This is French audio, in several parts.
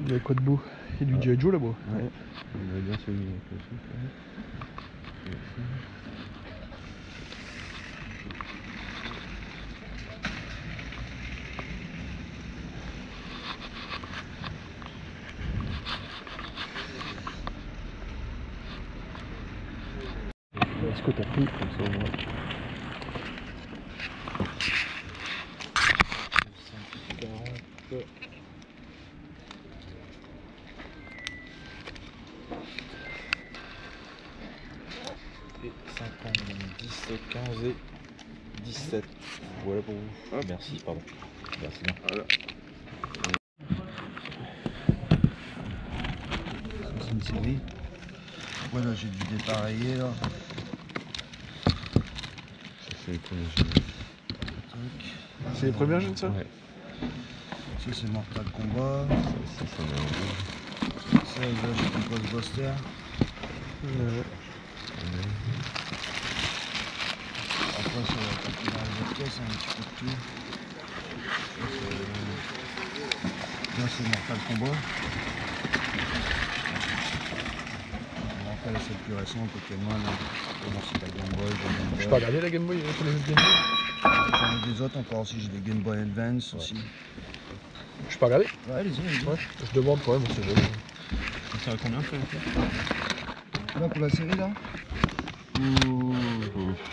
Il y a quoi de beau? Il y a du G.I. Joe là-bas. Ouais. On va bien celui avec le souffle. Est-ce que t'as pris comme ça au moins? Et 50, 15 et 17. Voilà pour vous. Hop. Merci, pardon. Merci bien. Voilà. Ça c'est une série. Voilà, j'ai dû dépareiller là. Ça c'est les premiers jeux. C'est les premières jeunes ça? Ouais. Ça c'est Mortal Kombat. Ça c'est un Ça là j'ai compose Buster. Après ça va taper dans les autres pièces, un petit peu de tout. Là c'est Mortal Kombat. Après là c'est le plus récent, Pokémon. Comment c'est la Game Boy, Game Je Boy. peux regarder la Game Boy pour les autres Game Boy? J'en ai des autres encore aussi, j'ai des Game Boy Advance aussi. Je peux regarder? Ouais, allez-y, allez-y. Ouais, je demande quand même, on sait jamais. Ça va combien ça? Là pour la série là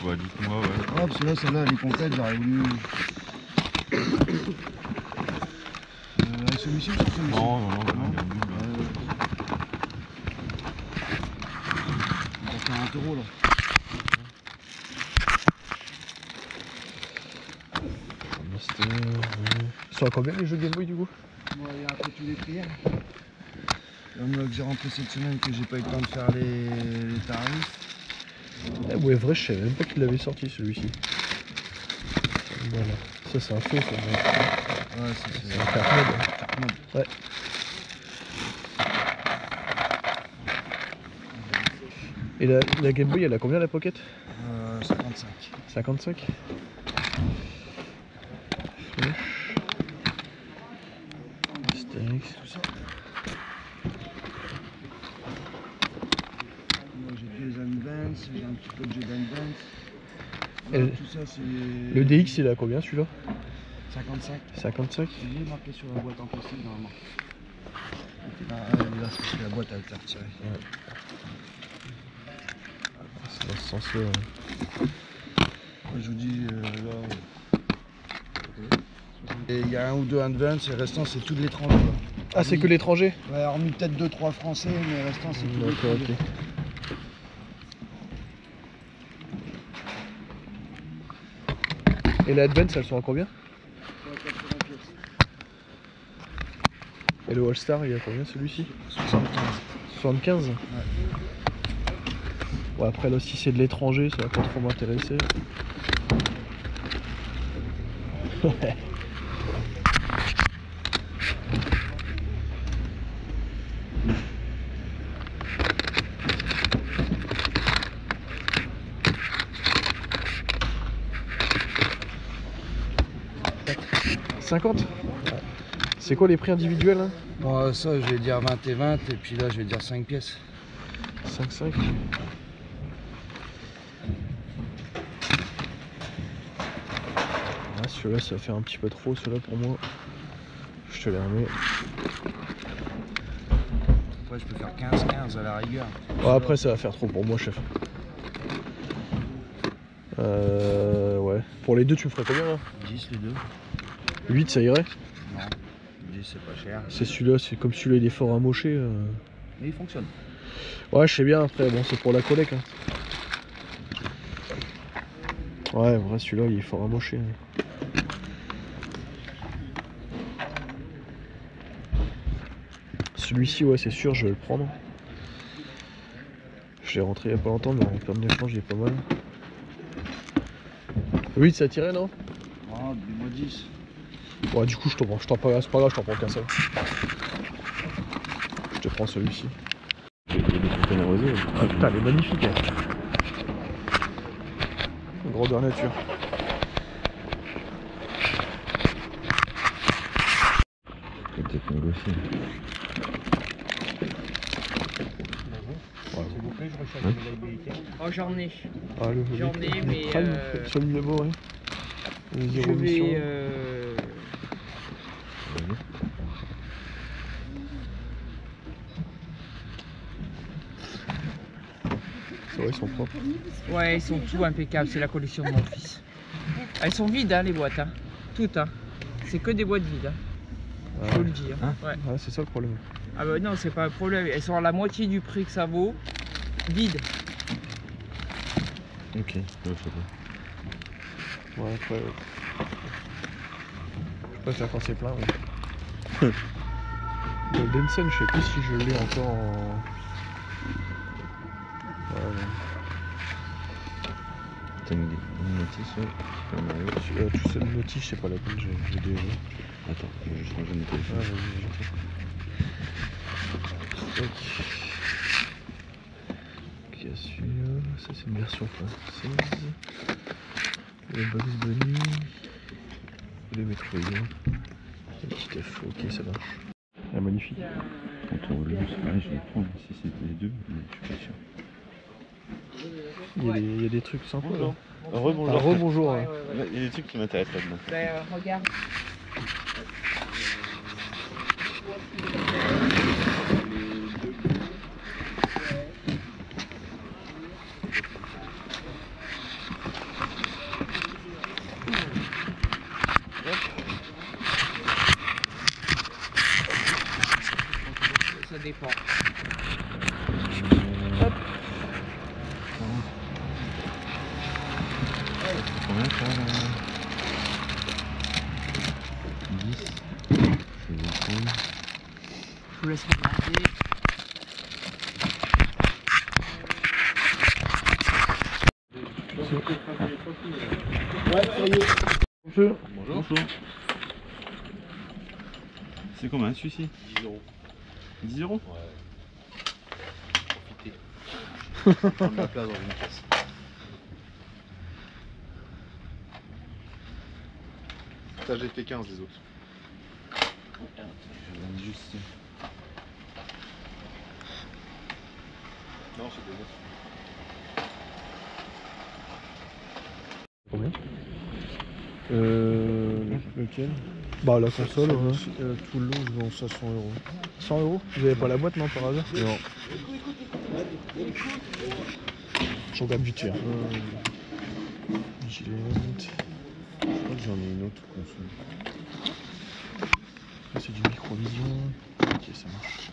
Ouais, dites-moi, ouais. Ah, parce que là, celle-là, elle est complète, j'aurais voulu. Celui-ci ou sur celui-ci? Non, il y a un double. Pour 40 € là. Ils sont à combien les jeux Game Boy du coup? Moi, il y a un peu tous les prix. Comme que j'ai rentré cette semaine, que j'ai pas eu le temps de faire les tarifs. Ah ouais, vrai, je savais même pas qu'il l'avait sorti celui-ci. Voilà, ça c'est un faux ça. Ouais, C'est un carte mode. carte mode. Ouais. Et la Game Boy elle a combien la Pocket? 55. 55. Astérix. Moi j'ai deux Advance, j'ai un petit peu de jeu d'Advance. Tout ça c'est. Le DX il a combien celui-là? 55. 55. Il est marqué sur la boîte en plastique normalement. Là c'est parce que la boîte a été retirée. Ouais. C'est dans ce sens-là. Je vous dis là. Et il y a un ou deux Advance, et le restant c'est tout de l'étranger. Ah c'est que l'étranger? Ouais, hormis peut-être 2-3 français, mais le restant c'est tout de D'accord, l'étranger. ok. Et la Advance elles sont à combien? 80 pièces. Et le All-Star il y a combien celui-ci? 75. 75. Ouais. Ouais, après là si c'est de l'étranger ça va pas trop m'intéresser. Ouais. « 50 » C'est quoi les prix individuels hein? Bon, ça je vais dire 20 et 20, et puis là je vais dire 5 pièces. 5,5. Ah, celui-là ça va faire un petit peu trop, celui-là pour moi. Je te les remets. Après je peux faire 15 à la rigueur. Ouais, après ça va faire trop pour moi chef. Ouais. Pour les deux tu me ferais combien là? 10 les deux. 8 ça irait? Non, 10 c'est pas cher. C'est celui-là, c'est comme celui-là il est fort amoché. Mais il fonctionne. Ouais je sais bien, après bon c'est pour la collecte. Hein. Ouais vrai celui-là il est fort amoché. Hein. Celui-ci ouais c'est sûr je vais le prendre. Je l'ai rentré il y a pas longtemps mais en permis d'échange il est pas mal. 8 ça tirait non? Oh, dis-moi 10. Ouais du coup je t'en prends, c'est pas grave, je t'en prends qu'un seul. Je te prends celui-ci. Il y a des fontaines arrosées. Ah putain elle est magnifique hein. Grandeur nature. S'il vous plaît, je recherche de l'habilité. Oh, j'en ai. Ah, J'en ai, mais, celui là-bas, ouais. Je Zéro mission. vais. Ça va, ils sont propres. Ouais, ils sont tout impeccables. C'est la collection de mon fils. Elles sont vides, hein, les boîtes. Hein. Toutes. Hein. C'est que des boîtes vides. Hein. Ah, Je vous le dis. Hein. Ouais. Ah, c'est ça le problème. Ah bah non, c'est pas un problème. Elles sont à la moitié du prix que ça vaut. Vides. Ok, ouais, je sais pas. Ouais, après. Je préfère quand c'est plein. Ouais. Le Denson, je sais plus si je l'ai encore en. Ouais, T'as une notice, ouais. tu sais, le notice, je sais pas laquelle j'ai déjà. Attends, je vais juste ranger mon téléphone. Ah, vas-y, cassure, ça c'est une version française. Le Bugs Bunny. Les Metroid. Le petit F, ok, ça marche. Ah, magnifique. Contrôle, c'est pareil, je vais le prendre si c'était les deux, mais je suis pas sûr. Il y a des trucs sympas. Bonjour. Là. Rebonjour. Ah, rebonjour. Ouais, Hein. ouais, ouais. Il y a des trucs qui m'intéressent là-dedans. Ben, regarde. Ça dépend. Hop. Combien ça là 10. Je vais prendre. Je vous laisse regarder. Bonjour. Bonjour. C'est combien celui-ci 10 euros. 10 euros. Ouais. Profitez. Prendre la place dans une caisse. Ça, j'ai fait 15 les autres. Je regarde juste. Non, c'est des autres. Combien Lequel Bah la console, ouais. Tout le long je vends ça 100 euros. 100 euros Vous avez pas la boîte non par hasard Non. Je regarde vite fait. Vigilante. Je crois que j'en ai une autre console. Ça c'est du microvision. Ok, ça marche.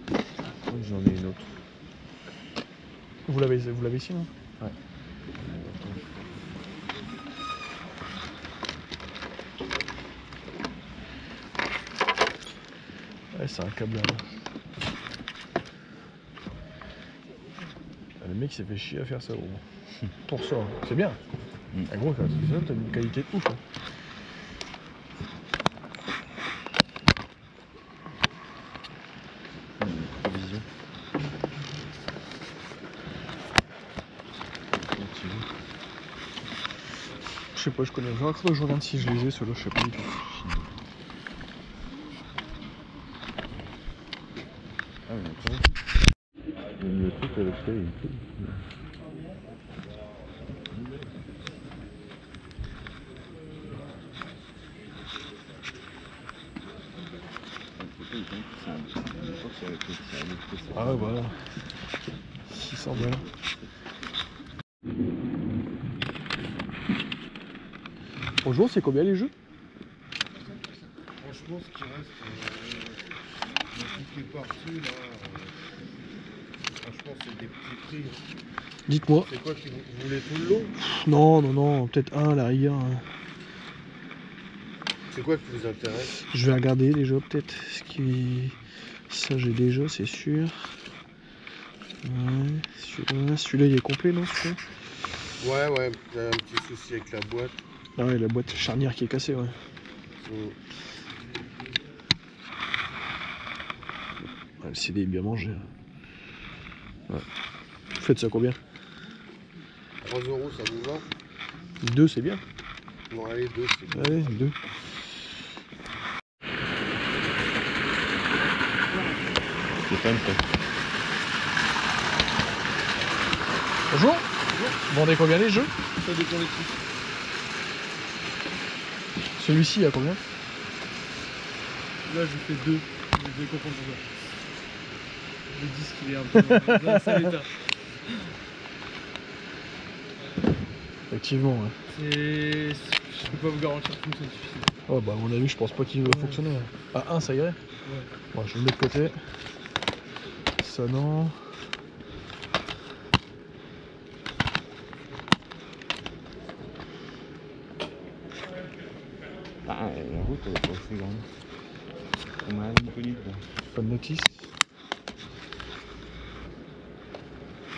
Je crois que j'en ai une autre. Vous l'avez ici non Ouais. Ouais, c'est un câble là. Le mec s'est fait chier à faire ça gros. Pour ça, hein. C'est bien. Ah, gros, c'est ça, t'as une qualité de ouf. Hein. Vision. Je sais pas, je connais. Je regarde si je les ai, ceux-là, je sais pas du tout. Ah oui, d'accord. Le truc avec ça, il est cool. Ah ouais, voilà. 600 balles. Bonjour, c'est combien les jeux? Franchement, ce qui reste dans toutes les parties, là, franchement, c'est des petits prix. Hein. Dites-moi. C'est quoi qui vous voulez tout le lot? Non, non, non, peut-être un à la rigueur. Hein. C'est quoi qui vous intéresse? Je vais regarder déjà, peut-être. Ce qui... Ça, j'ai déjà, c'est sûr. Ouais, celui-là, il est complet, non? Ouais, ouais, j'ai un petit souci avec la boîte. Ah ouais, la boîte charnière qui est cassée, ouais. Ouais, le CD est bien mangé. Ouais. Vous faites ça combien? 3 euros, ça vous va? 2, c'est bien. Bon, allez, 2, c'est bien. Allez, 2. Stéphane, Bonjour. Vous vendez combien les jeux? Ça dépend des prix. Celui-ci à combien? Là, je fais 2. Je vais comprendre pour ça. Le disque, il est un peu dans un sale état. Effectivement, ouais. Je peux pas vous garantir que ça fonctionne difficile. Oh bah à mon avis je pense pas qu'il va fonctionner. Ah 1 ça irait. Ouais. Bon je vais le mettre de côté. Ça non. Ah, la route elle est pas assez grande. On a un peu libre. Pas de notice.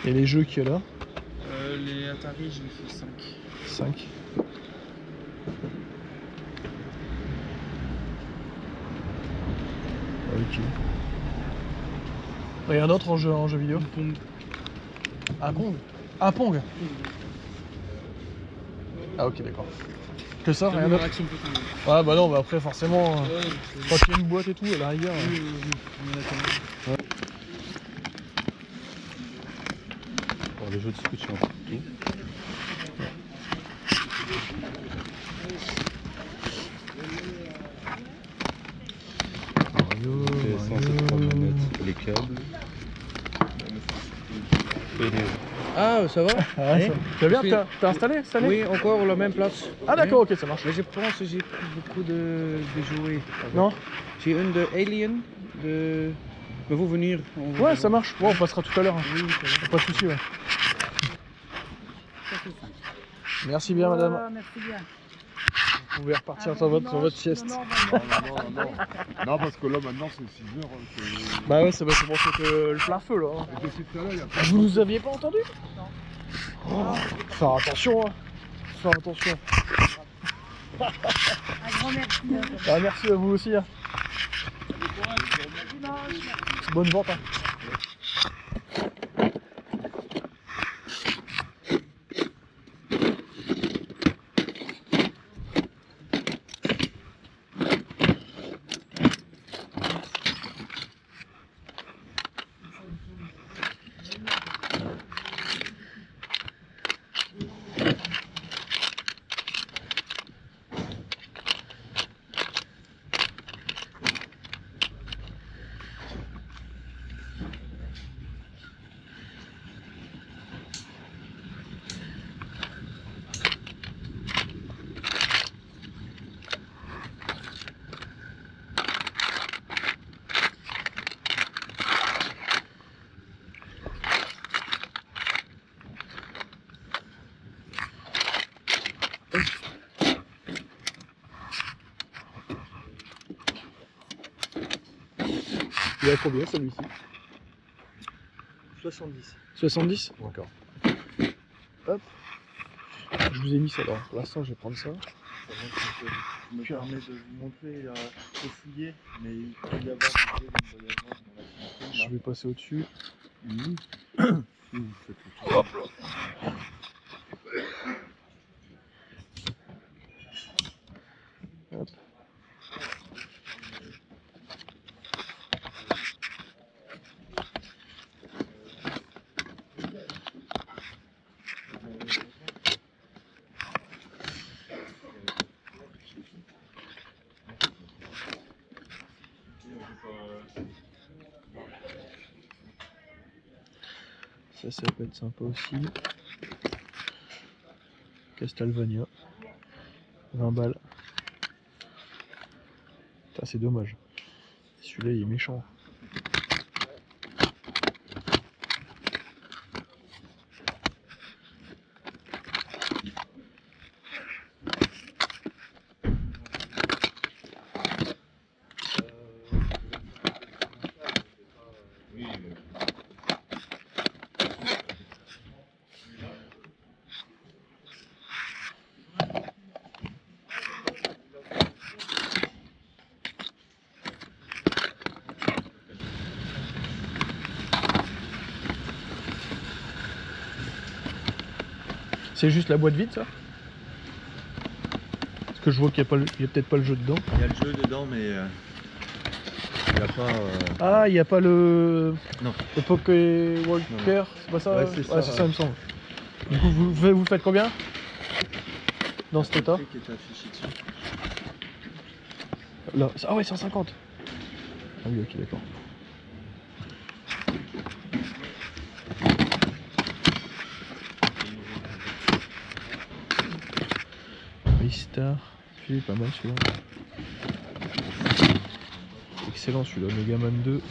Et les jeux qu'il y a là? Les Atari, j'en ai fait 5. 5. Ok. Il y a un autre en jeu vidéo? Pong. Un Pong? Un Pong? Ah ok d'accord. Que ça, rien d'autre? Ouais bah non, bah après forcément, quand il y a une boîte et tout, à la rigueur. Oui. Alors, les jeux de Switch un peu tout. Mario, C'est 3 manettes, les câbles. Et les... Ah, ça va? Ah, Eh, ça. Tu vas bien? je T'as installé cette année? Oui, encore la même place. Ah d'accord, ok, ça marche. Mais je pense que j'ai pris beaucoup de jouets. avec. Non? J'ai une de Alien, de... Mais vous venir. Ouais, ça marche. Bon, on passera tout à l'heure. Hein. Oui, ça va. Pas de soucis, ouais. Merci bien, madame. Merci bien. Vous pouvez repartir sur votre sieste. Non, parce que là maintenant c'est 6 heures. Bah ouais, ça va commencer le plein feu là. Hein. Vous nous aviez pas entendu? Oh, faire attention, hein. Faire attention. Un grand merci. Ah, merci à vous aussi. Hein. Bonne vente. Hein. Il est à combien celui-ci? 70. 70? D'accord. Hop. Je vous ai mis ça là. Pour l'instant, je vais prendre ça. Je me permets de vous montrer, faut fouiller, mais il peut y avoir des voyagements dans la Je vais passer au-dessus. Hop Hop. Ça peut être sympa aussi. Castlevania. 20 balles. Putain, c'est dommage. Celui-là, il est méchant. C'est juste la boîte vide, ça? Parce que je vois qu'il n'y a, peut-être pas le jeu dedans. Il y a le jeu dedans, mais n'y a pas. Ah, il n'y a pas le. Non. Le Poké Walker, c'est pas ça? Ouais, c'est ça, ça, il me semble. Du coup, vous faites combien dans cet état? Qui était affiché dessus. Là, ah ouais, 150. Ah oui, ok, d'accord. Ristar, celui-là pas mal celui-là. Excellent celui-là, Megaman 2.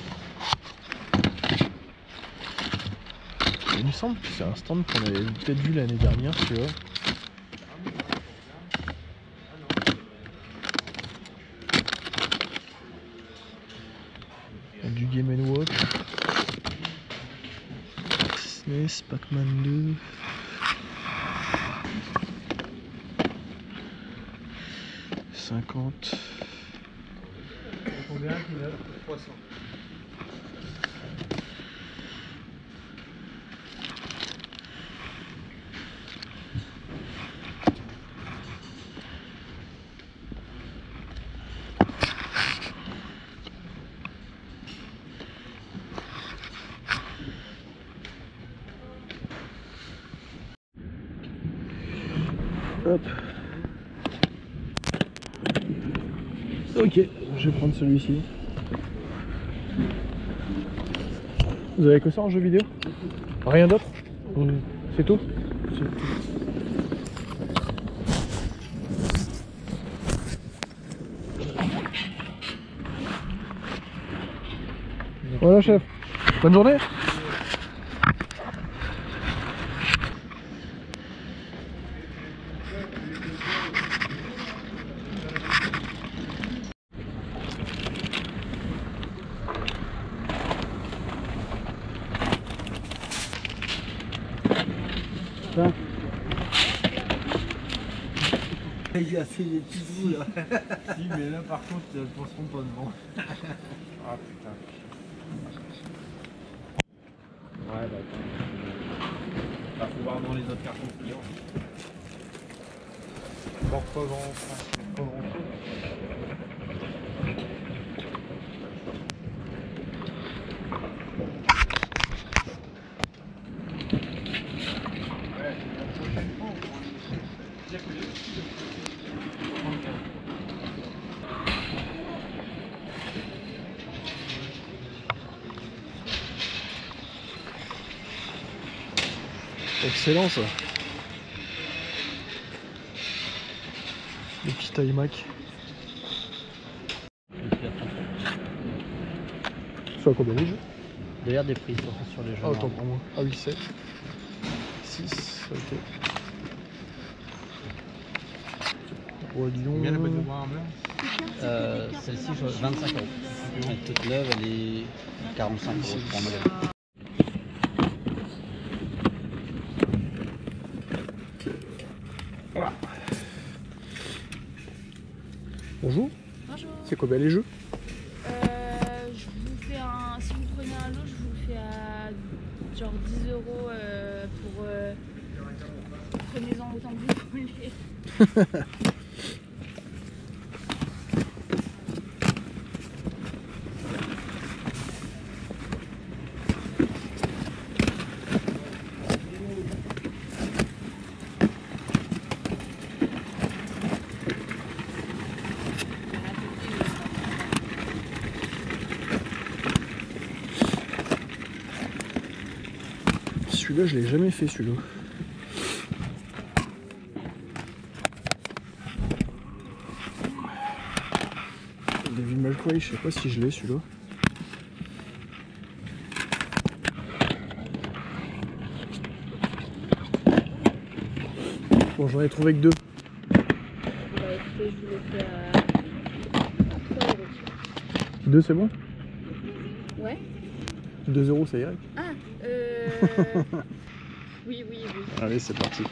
Il me semble que c'est un stand qu'on avait peut-être vu l'année dernière celui-là. Du Game & Watch. SNES, Pac-Man 2. Combien? 300. Hop. Ok, je vais prendre celui-ci. Vous avez que ça en jeu vidéo? Rien d'autre? C'est tout? C'est tout. Voilà chef, bonne journée. Il a fait des petits bouts là. Si, mais là par contre, elles passeront pas devant. Ah putain. Ouais, bah attends. Faut voir dans les autres cartons clients. Bon, pas grand chose. Excellent ça. Le petit iMac. C'est à combien les jeux? D'ailleurs, des prix sur les jeux. Ah, autant pour moi. Ah oui, 7. 6, ok. Roi Lion. Combien la boîte de Warhammer? Celle-ci, 25 euros. Elle est toute neuve, elle est 45 euros pour un modèle. Voilà. Bonjour. Bonjour. C'est combien les jeux? Je vous fais un. Si vous prenez un lot, je vous le fais à genre 10 euros pour. Prenez-en autant que vous voulez. Celui-là, je l'ai jamais fait celui-là. Devil May Cry, je sais pas si je l'ai celui-là. Bon, j'en ai trouvé que 2. Bah écoutez, je vous le fais à 3 euros. 2 c'est bon? Ouais. 2 euros ça irait? Ah, oui, oui, oui. Allez, c'est parti.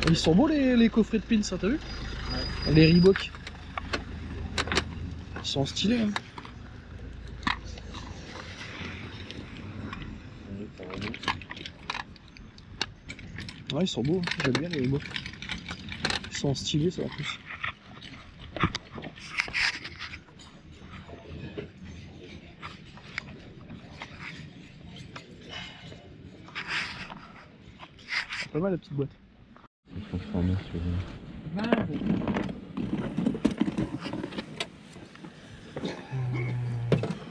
Ils sont beaux les coffrets de pins, ça t'as vu? Ouais. Les Reebok. Ils sont stylés. Hein. Ouais, ils sont beaux. J'aime bien les Reebok. Ils sont stylés ça en plus. Pas mal la petite boîte. Transformer sur...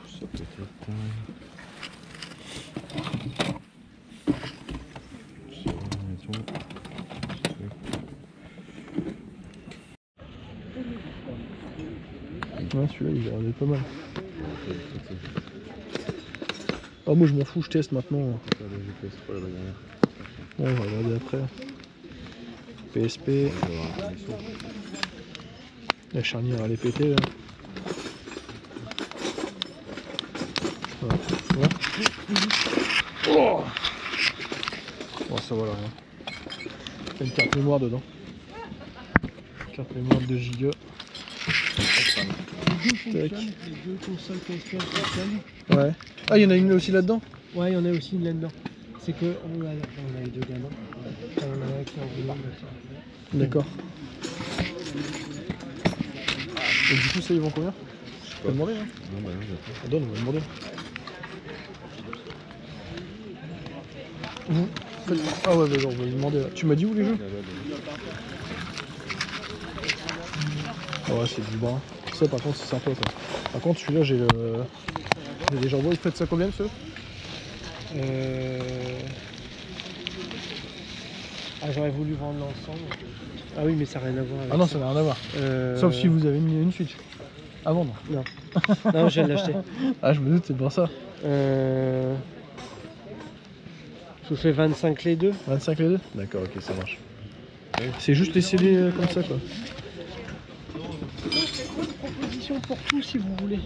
Ça peut être... Ouais, celui-là il a l'air pas mal. Ah, moi je m'en fous, je teste maintenant. Bon, on va regarder après. PSP. La charnière elle est pétée là. Voilà. Voilà. Oh, bon, ça va là. Il y a une carte mémoire dedans. Carte mémoire de 2 Go. Les deux consoles PSP fonctionnent. Ouais. Ah, il y en a une aussi là-dedans? Ouais, il y en a aussi une là-dedans. C'est que on a les deux gamins. On en a un qui est en volant. D'accord. Et du coup, ça, ils vont combien? Je peux demander, hein? Non, bah non, j'attends. Donne, on va demander. Vous faites... Ah ouais, bah, on va lui demander. Là. Tu m'as dit où les jeux? Ouais, c'est du bras. Ça, par contre, c'est sympa, ça. Par contre, celui-là, j'ai les jambons. Vous faites ça combien, ceux? Ah, j'aurais voulu vendre l'ensemble. Ah oui, mais ça n'a rien à voir avec Ah non, ça n'a rien à voir. Sauf si vous avez une Switch. À vendre. Non. Non, je viens de l'acheter. Ah, je me doute, c'est pour ça. Je vous fais 25 les deux. 25 les deux? D'accord, ok, ça marche. C'est juste les CD comme ça, quoi. Proposition pour tout si vous voulez.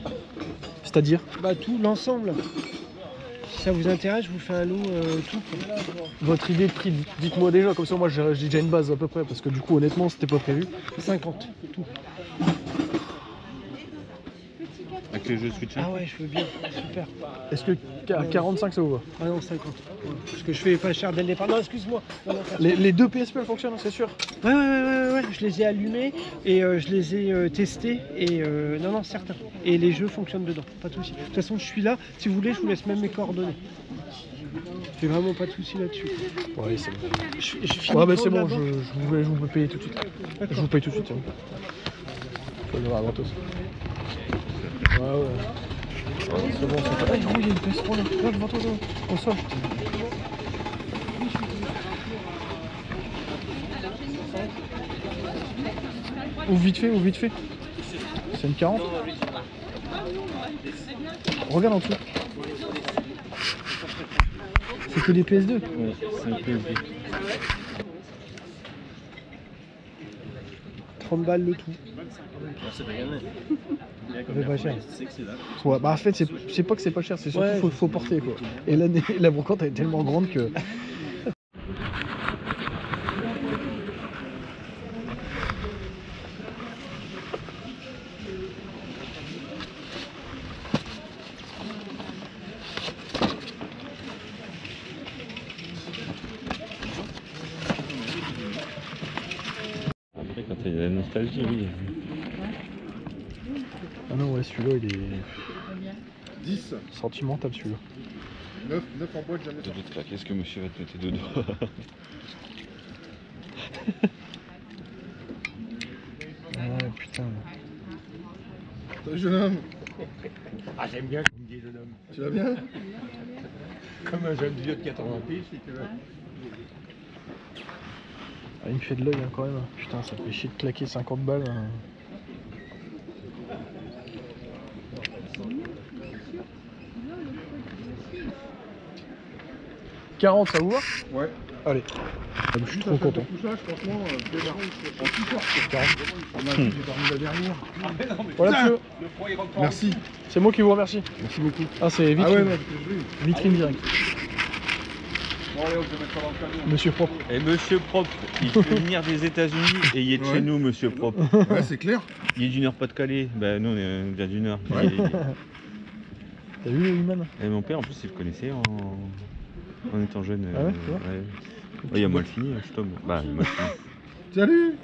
C'est-à-dire? Bah tout, l'ensemble. Si ça vous intéresse, je vous fais un lot tout. Votre idée de prix, dites-moi déjà, comme ça moi j'ai déjà une base à peu près, parce que du coup honnêtement c'était pas prévu. 50, tout. Avec les jeux Switch. Ah ouais, je veux bien, super. Est-ce que à 45 ça vous va? Ah non, 50. Ouais. Parce que je fais pas cher dès le départ. Non, excuse-moi. Non, non, les deux PSP elles fonctionnent, c'est sûr? Ouais, je les ai allumés et je les ai testés et non, non, certain. Et les jeux fonctionnent dedans, pas de soucis. De toute façon, je suis là. Si vous voulez, je vous laisse même mes coordonnées. J'ai vraiment pas de soucis là-dessus. Ouais, c'est bon. Je Ouais, bah c'est bon, je vous peux payer tout de suite. Je vous paye tout de suite, c'est bon. Je vais le voir avant tous. Ouais. C'est bon, c'est pas... Ah, gros, il y a une PS3 là. Là, devant toi, au sol. Ou vite fait. C'est une 40. Regarde en dessous. C'est que des PS2. Ouais, c'est un PS2. 30 balles le tout. C'est pas cher. Ouais, bah en fait c'est pas que c'est pas cher, c'est surtout Ouais. faut porter quoi. Et la brocante elle est tellement grande que... Après, quand il y a la nostalgie, oui. Ah non ouais, celui-là il est 10, sentimental celui-là. 9 en boîte, jamais Je doute là, qu'est-ce que monsieur va te mettre dedans? Ouais putain. Salut jeune homme. Ah, j'aime bien comme dit jeune homme. Tu vas bien? Comme un jeune vieux de 80 piges, si tu veux. Ah, il me fait de l'œil hein, quand même. Putain ça fait chier de claquer 50 balles. Hein. « 40 ça vous va? Ouais. Allez. Je suis trop content. Couchage, franchement, en t-shirt. On a j'ai dormi la dernière. Voilà monsieur. Merci. C'est moi qui vous remercie. Merci beaucoup. Ah c'est vitrine. Ah ouais, parce que je l'ai. Vitrine direct. Bon allez, on peut mettre ça dans le camion. Monsieur propre. Et monsieur propre, il peut venir des États-Unis et il est de chez nous, monsieur propre. Ouais, c'est clair. Il est du Nord-Pas-de-Calais. Bah, nous, on vient du Nord. Ouais. T'as vu Iman? Et mon père, en plus, il le connaissait en étant jeune. Ah ouais, tu vois ouais. Il y a Malfini, je tombe. Bah, il y a Malfini. Salut.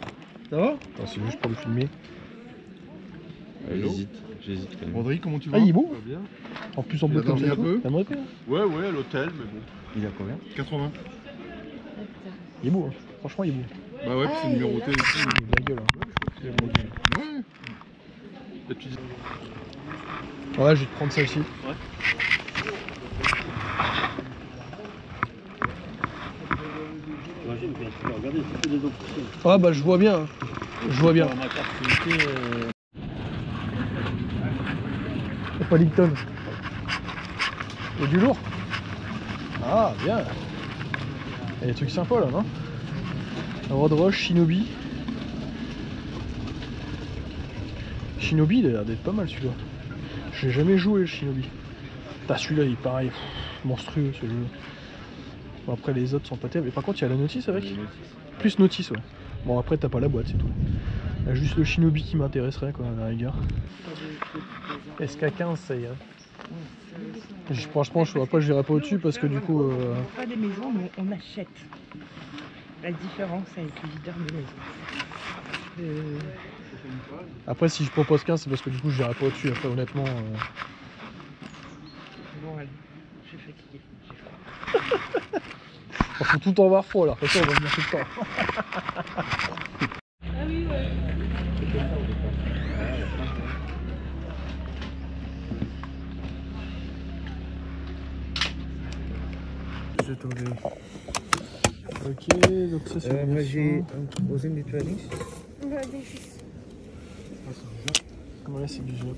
Ça va? Attends, c'est juste pour le filmer. J'hésite quand même. Rodrigue, comment tu vas? Ah, il est beau. Ça va bien. En plus, en Il bleu a comme dormi ça. un peu? T'aimerais bien. Ouais, ouais, à l'hôtel, mais bon. Il a combien? 80. Il est beau, hein. Franchement, il est beau. Bah ouais, puis c'est numéroté aussi. Il a de la gueule. Hein. Il a de la gueule. Ouais. Peut-être tu dis- Ouais, je vais te prendre ça aussi. Ouais. J'imagine que tu peux regarder, c'est que des options. Ah bah je vois bien. Je vois bien. Ma carte fidélité, Pas Lipton. Il y a du lourd. Ah, bien. Il y a des trucs sympas là, non? Road Rush, Shinobi. Shinobi, il a l'air d'être pas mal celui-là. J'ai jamais joué le Shinobi. T'as celui-là, il est pareil. Monstrueux ce jeu. Bon, après les autres sont pas terribles. Mais par contre, il y a la notice avec. Plus notice, ouais. Bon, après, t'as pas la boîte, c'est tout. Il y a juste le Shinobi qui m'intéresserait, quoi, à la rigueur. SK15, ça y est. Franchement, après, je verrai pas au-dessus parce que du coup. Pas des maisons, mais on achète. La différence avec les leaders de maison. Après, si je propose 15, c'est parce que du coup, je verrai pas au-dessus. Après, honnêtement. Bon, allez, je suis fatigué. J'ai faim. On faut tout en voir froid là. Après ça, on va venir tout le temps. Ah oui, ouais. Je t'en vais. Ok, donc ça c'est. Moi j'ai un troisième des toilettes. Comment là, c'est du Jap.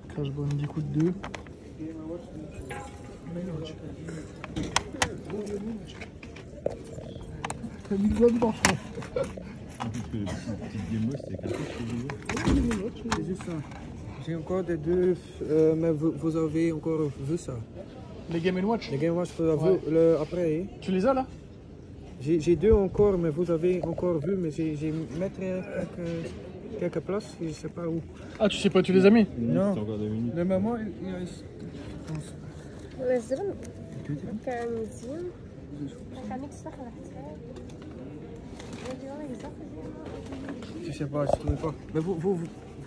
Crash Bandicoot 2. T'as mis le doigt dedans, je crois. C'est juste ça. J'ai encore des deux, mais vous avez encore vu ça? Les Game & Watch. Les Game Watch, vous avez Ouais. vu le après? Tu les as là? J'ai deux encore, mais vous avez encore vu, mais j'ai mettre quelques places, je sais pas où. Ah, tu sais pas, tu les as mis? Non. C'est encore 2 minutes. Le moment, il reste. لازم كان مزيان كان يتصلح الاحتفال Je sais pas, je trouvais pas. Mais vous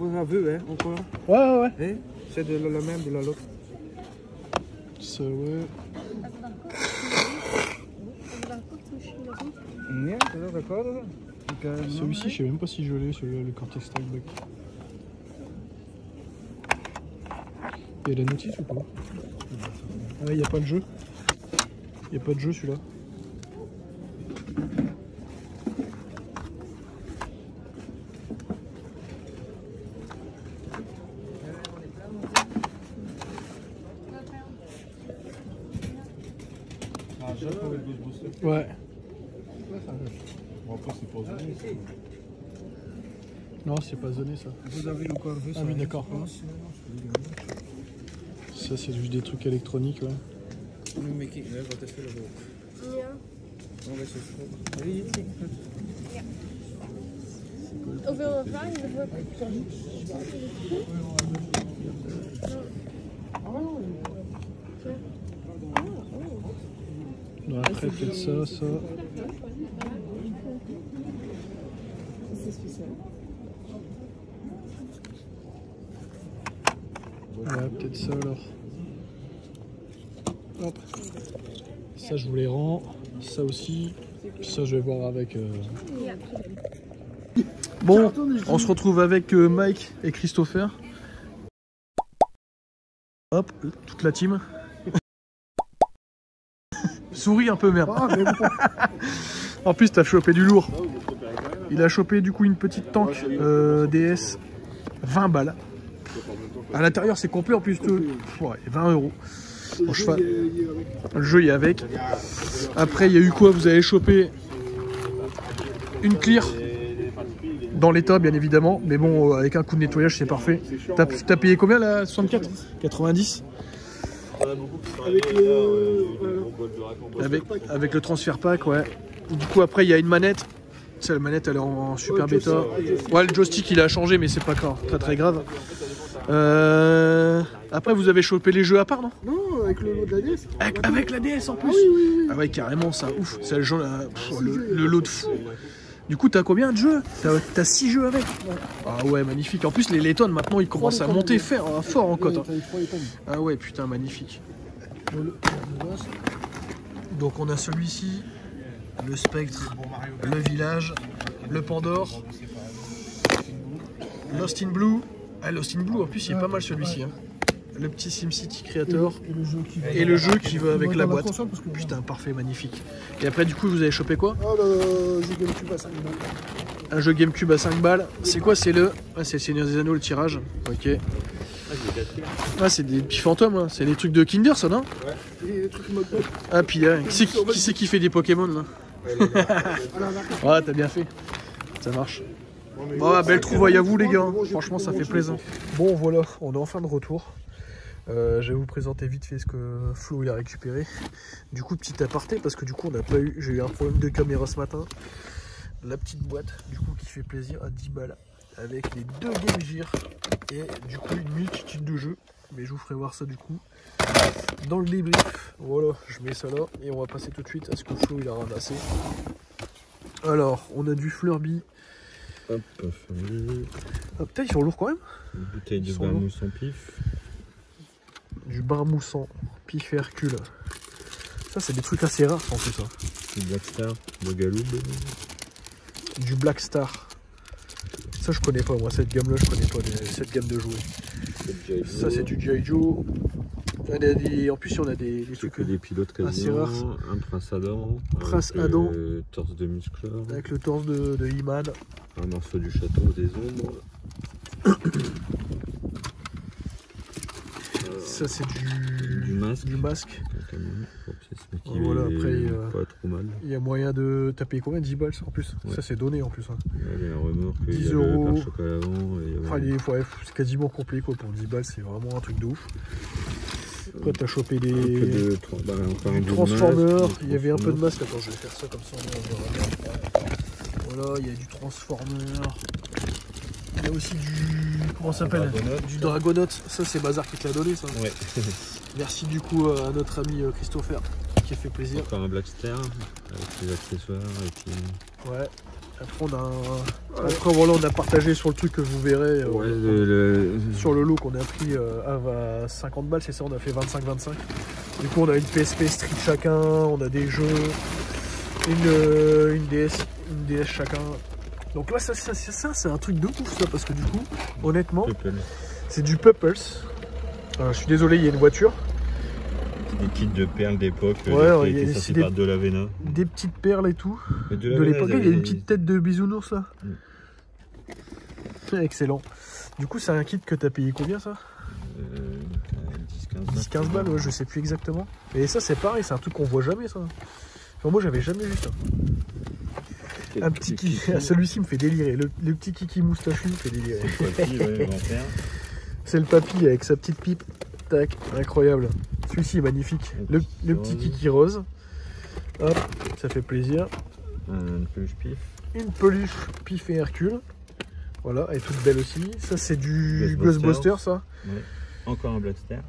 avez vu, hein, encore? Ouais. Hein? C'est de la même de la l'autre. Ça, ouais. Non, c'est d'accord, là. Celui-ci, je sais même pas si je l'ai, celui-là, le Cortex Strike Back. Il y a la notice ou pas? Ouais, il n'y a pas de jeu. Il n'y a pas de jeu celui-là. Ouais. Bon, après, c'est pas zoné. Non, c'est pas zoné ça. Vous avez encore vu ça? Ah oui, d'accord. Ça, c'est juste des trucs électroniques, ouais. Mais qui? Wat is er ook? Ja. Oh, dat is het. Wie? Hoeveel vragen ervoor? Non, après, peut-être ça. Ouais, peut-être ça alors. Hop. Ça, je vous les rends. Ça aussi. Ça, je vais voir avec. Bon, on se retrouve avec Mike et Christopher. Hop, toute la team. Souris un peu, merde. En plus, t'as chopé du lourd. Il a chopé du coup une petite tank DS 20 balles. À l'intérieur, c'est complet en plus. Ouais, 20 €. Bon, le jeu, il y a avec. Après, il y a eu quoi? Vous avez chopé une clear. Dans l'état, bien évidemment. Mais bon, avec un coup de nettoyage, c'est parfait. T'as payé combien là? 64? 90? Avec le transfert pack, ouais. Du coup, après, il y a une manette. La manette, elle est en super bêta. Ouais, le joystick, il a changé, mais c'est pas grave, très grave. Après, Après, vous avez chopé les jeux à part, non? Non, avec le lot de la DS. Avec la DS en plus? Ah oui. Ah ouais, carrément, ça, ouf. C'est le lot de fou. Du coup, t'as combien de jeux? T'as 6 jeux avec? Ah ouais, magnifique. En plus, les Letton, maintenant, ils commencent à monter fort en cote. Ah ouais, putain, magnifique. Donc, on a celui-ci, le Spectre, le Village, le Pandore, Lost in Blue. Ah, Lost in Blue, en plus, il est pas mal celui-ci. Hein. Le petit SimCity Creator et le jeu qui va avec la boîte. Putain, parfait, magnifique. Et après, du coup, vous avez chopé quoi? Ah, le jeu GameCube à 5 balles. Un jeu GameCube à 5 balles. C'est quoi? C'est le... Ah, c'est le Seigneur des Anneaux, le tirage. Ok. Ah, c'est des petits fantômes, hein. C'est des trucs de Kinder, ça, non? Ouais. Et des trucs mode. Ah, puis qui c'est qui fait des Pokémon, là? Ouais, t'as bien fait. Ça marche. Bon, belle trouvaille à vous, les gars. Franchement, ça fait plaisir. Bon, voilà, on est enfin de retour. Je vais vous présenter vite fait ce que Flo il a récupéré. Du coup, petit aparté, parce que du coup, on n'a pas eu. J'ai eu un problème de caméra ce matin. La petite boîte, du coup, qui fait plaisir à 10 balles. Avec les 2 Game Gear et du coup une multitude de jeux. Mais je vous ferai voir ça du coup dans le débrief. Voilà, je mets ça là et on va passer tout de suite à ce que Flo il a ramassé. Alors, on a du Flurby. Hop, Flurby. Ah, putain, ils sont lourds quand même. Une bouteille de bain moussant pif. Du bain moussant pif et Hercule. Ça, c'est des trucs assez rares en plus. Ça. Du Black Star, de Galoub. Du Black Star. Ça je connais pas, moi cette gamme là je connais pas cette gamme de jouets. Ça c'est du G.I. Joe. En plus on a des trucs des pilotes assez rares. Un Prince Adam. Prince Adam. Le torse de Musclor. Avec le torse de He-Man. Un morceau du château des ombres. Ça c'est du masque. Du masque. Pour voilà, après pas trop mal. Il y a moyen de taper combien? 10 balles en plus. Ouais. Ça c'est donné en plus. Hein. Il y a un remorque, 10 il y a euros. le pare-choc à l'avant. Enfin, c'est quasiment complet quoi. Pour 10 balles, c'est vraiment un truc de ouf. Après t'as chopé du Transformer. Il y avait un peu de masque. Attends, je vais faire ça comme ça. Voilà, il y a du Transformer. Il y a aussi du... Comment ça s'appelle? Du Dragonaut. Ça c'est Bazar qui te l'a donné ça. Ouais. Merci du coup à notre ami Christopher qui a fait plaisir. Encore un Black Star avec les accessoires et puis... Ouais. Après on a... Après voilà, on a partagé sur le truc que vous verrez. Sur le lot qu'on a pris à 50 balles, c'est ça, on a fait 25-25. Du coup on a une PSP Street chacun, on a des jeux, une DS chacun. Donc là ça c'est un truc de ouf ça, parce que du coup honnêtement c'est du Pupples. Je suis désolé, il y a une voiture. Des kits de perles d'époque, ouais, qui étaient sortis par De La Vena. Des petites perles et tout. De l'époque, il y a une petite tête de bisounours là. Excellent. Du coup, c'est un kit que t'as payé combien ça? 10-15 balles, ouais, je sais plus exactement. Et ça, c'est pareil, c'est un truc qu'on voit jamais ça. Enfin, moi, j'avais jamais vu ça. Un petit kiki. Celui-ci me fait délirer. Le petit kiki moustachu me fait délirer. C'est le papy avec sa petite pipe. Tac, incroyable. Celui-ci est magnifique. Le petit kiki rose. Hop, ça fait plaisir. Une peluche pif. Une peluche pif et Hercule. Voilà, elle est toute belle aussi. Ça, c'est du Ghostbuster, ça. Ouais. Encore un Black Star.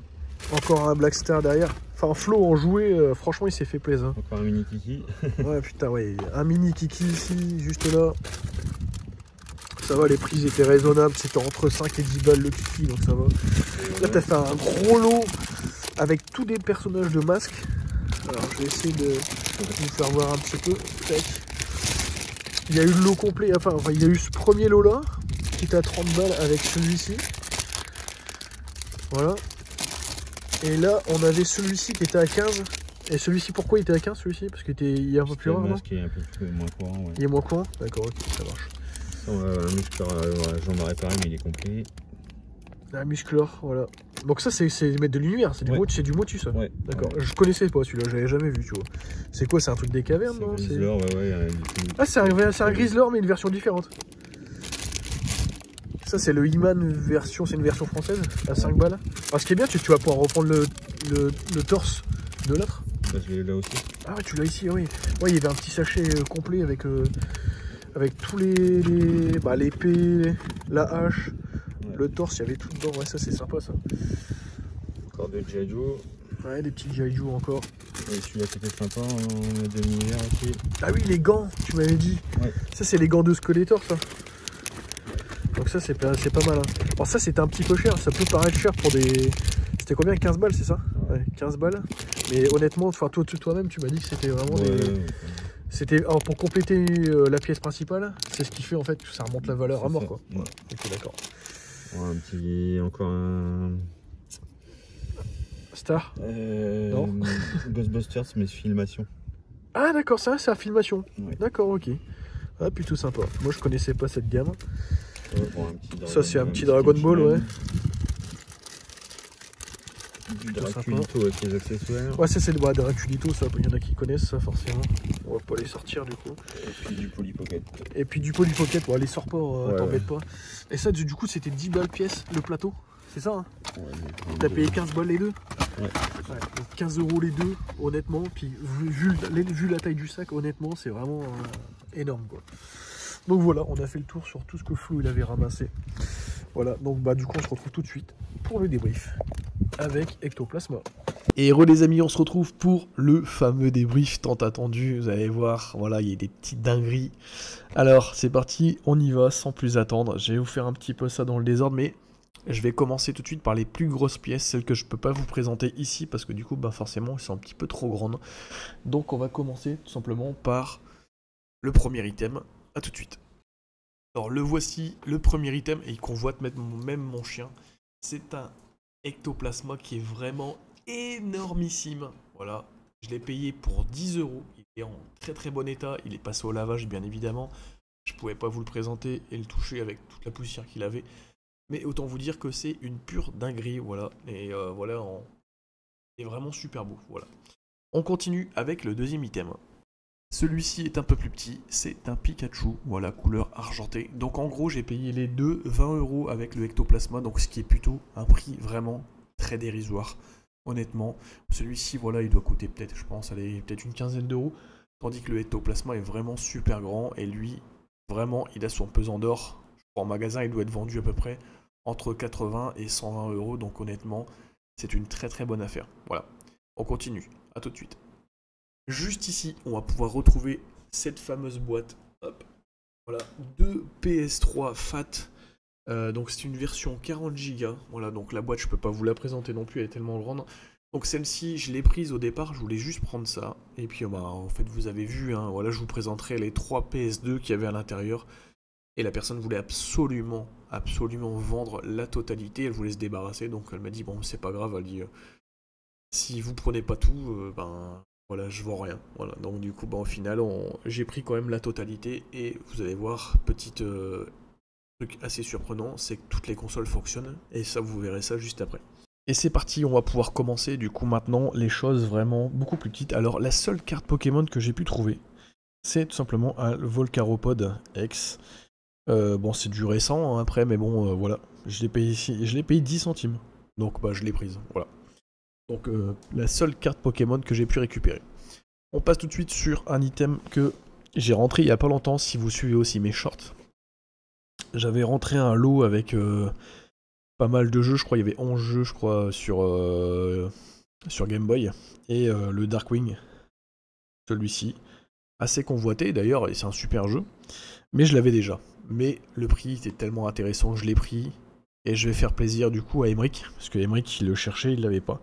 Encore un Black Star derrière. Enfin, Flo en jouet, franchement, il s'est fait plaisir. Encore un mini kiki. Ouais, putain, ouais. Un mini kiki ici, juste là. Ça va, les prix étaient raisonnables. C'était entre 5 et 10 balles le kiki, donc ça va. Là, t'as fait un gros lot avec tous des personnages de masque. Alors, je vais essayer de vous faire voir un petit peu. Tac. Il y a eu le lot complet. Enfin, il y a eu ce premier lot là, qui était à 30 balles avec celui-ci. Voilà. Et là, on avait celui-ci qui était à 15. Et celui-ci, pourquoi il était à 15 celui-ci? Parce qu'il est un peu plus rare, non? Parce qu'il est un peu moins courant, ouais. Il est moins courant? D'accord, ok, ça marche. Un musclor, j'en aurais pareil, mais il est complet. Un musclor, voilà. Donc ça, c'est mettre de l'univers, c'est du Motu, ça. Ouais. D'accord. Ouais. Je connaissais pas celui-là, j'avais jamais vu, tu vois. C'est quoi? C'est un truc des cavernes, non? C'est Grizzlor, ouais. Ah, c'est un Grizzlor, mais une version différente. Ça, c'est le He-Man version, c'est une version française, à 5 balles. Alors, ce qui est bien, tu vas pouvoir reprendre le torse de l'autre. Bah, je l'ai là aussi. Ah, ouais, tu l'as ici, oui. Ouais, il y avait un petit sachet complet avec tous l'épée, la hache, le torse, il y avait tout dedans. Ouais, ça, c'est sympa, ça. Encore de G.I. Joe. Ouais, des petits G.I. Joe encore. Et celui-là qui était sympa en demi-hiver aussi. Ah oui, les gants, tu m'avais dit. Ouais. Ça, c'est les gants de Skeletor, ça. Donc ça, c'est pas mal. Hein. Alors ça, c'était un petit peu cher. Ça peut paraître cher pour des... C'était combien? 15 balles, c'est ça? Ouais, 15 balles. Mais honnêtement, toi-même, tu m'as dit que c'était vraiment des... C'était pour compléter la pièce principale, c'est ce qui fait en fait que ça remonte la valeur à mort, quoi. Ouais. Ok, d'accord. Ouais, un petit... Encore un... Star Non. Ghostbusters, mais filmation. Ah d'accord, ça c'est la filmation. Ouais. D'accord, ok. Ah, plutôt sympa. Moi je connaissais pas cette gamme. Bon, Ça c'est un petit Dragon Ball, ouais. Du Draculito avec les accessoires. Ouais, ça c'est de Draculito, ça. Il y en a qui connaissent ça forcément. On va pas les sortir du coup. Et puis du Polly Pocket. Et puis du Polly Pocket, bon, les sort pas, t'embête pas. Et ça du coup c'était 10 balles pièce le plateau. C'est ça, hein? Ouais, t'as payé 15 balles les deux? Ouais. Donc 15 € les deux, honnêtement. Puis vu la taille du sac, honnêtement, c'est vraiment énorme, quoi. Donc voilà, on a fait le tour sur tout ce que Flo il avait ramassé. Voilà, donc bah du coup on se retrouve tout de suite pour le débrief avec Ectoplasma. Et heureux les amis, on se retrouve pour le fameux débrief tant attendu. Vous allez voir, voilà, il y a des petites dingueries. Alors c'est parti, on y va sans plus attendre. Je vais vous faire un petit peu ça dans le désordre, mais je vais commencer tout de suite par les plus grosses pièces, celles que je peux pas vous présenter ici parce que du coup bah forcément elles sont un petit peu trop grandes. Donc on va commencer tout simplement par le premier item. A tout de suite. Alors le voici, le premier item, et il convoite même mon chien. C'est un Ectoplasma qui est vraiment énormissime. Voilà, je l'ai payé pour 10 €. Il est en très très bon état. Il est passé au lavage bien évidemment. Je pouvais pas vous le présenter et le toucher avec toute la poussière qu'il avait. Mais autant vous dire que c'est une pure dinguerie. Voilà, et voilà, il est vraiment super beau. Voilà. On continue avec le deuxième item. Celui-ci est un peu plus petit, c'est un Pikachu, voilà, couleur argentée. Donc en gros j'ai payé les deux 20 € avec le Ectoplasma, donc ce qui est plutôt un prix vraiment très dérisoire. Honnêtement, celui-ci voilà, il doit coûter peut-être, je pense, peut-être une quinzaine d'euros. Tandis que le Ectoplasma est vraiment super grand et lui, vraiment, il a son pesant d'or. En magasin, il doit être vendu à peu près entre 80 et 120 €, donc honnêtement, c'est une très très bonne affaire. Voilà, on continue, à tout de suite. Juste ici, on va pouvoir retrouver cette fameuse boîte. Hop. Voilà, 2 PS3 FAT. Donc c'est une version 40 Go. Voilà, donc la boîte, je peux pas vous la présenter non plus, elle est tellement grande. Donc celle-ci, je l'ai prise au départ, je voulais juste prendre ça. Et puis bah, en fait, vous avez vu, hein, voilà, je vous présenterai les 3 PS2 qu'il y avait à l'intérieur. Et la personne voulait absolument vendre la totalité. Elle voulait se débarrasser, donc elle m'a dit, bon, c'est pas grave, elle dit, si vous prenez pas tout, ben... Voilà, je vends rien. Voilà, donc du coup, bah, au final, j'ai pris quand même la totalité. Et vous allez voir, petit truc assez surprenant, c'est que toutes les consoles fonctionnent. Et ça, vous verrez ça juste après. Et c'est parti, on va pouvoir commencer du coup maintenant les choses vraiment beaucoup plus petites. Alors, la seule carte Pokémon que j'ai pu trouver, c'est tout simplement un Volcaropod X. Bon, c'est du récent hein, après, mais bon, voilà. Je l'ai payé ici, je l'ai payé 10 centimes. Donc, bah, je l'ai prise. Voilà. Donc la seule carte Pokémon que j'ai pu récupérer. On passe tout de suite sur un item que j'ai rentré il y a pas longtemps, si vous suivez aussi mes shorts. J'avais rentré un lot avec pas mal de jeux, je crois il y avait 11 jeux je crois sur Game Boy. Et le Darkwing, celui-ci, assez convoité d'ailleurs, et c'est un super jeu. Mais je l'avais déjà. Mais le prix était tellement intéressant, je l'ai pris. Et je vais faire plaisir du coup à Emeric, parce que Emeric il le cherchait, il l'avait pas.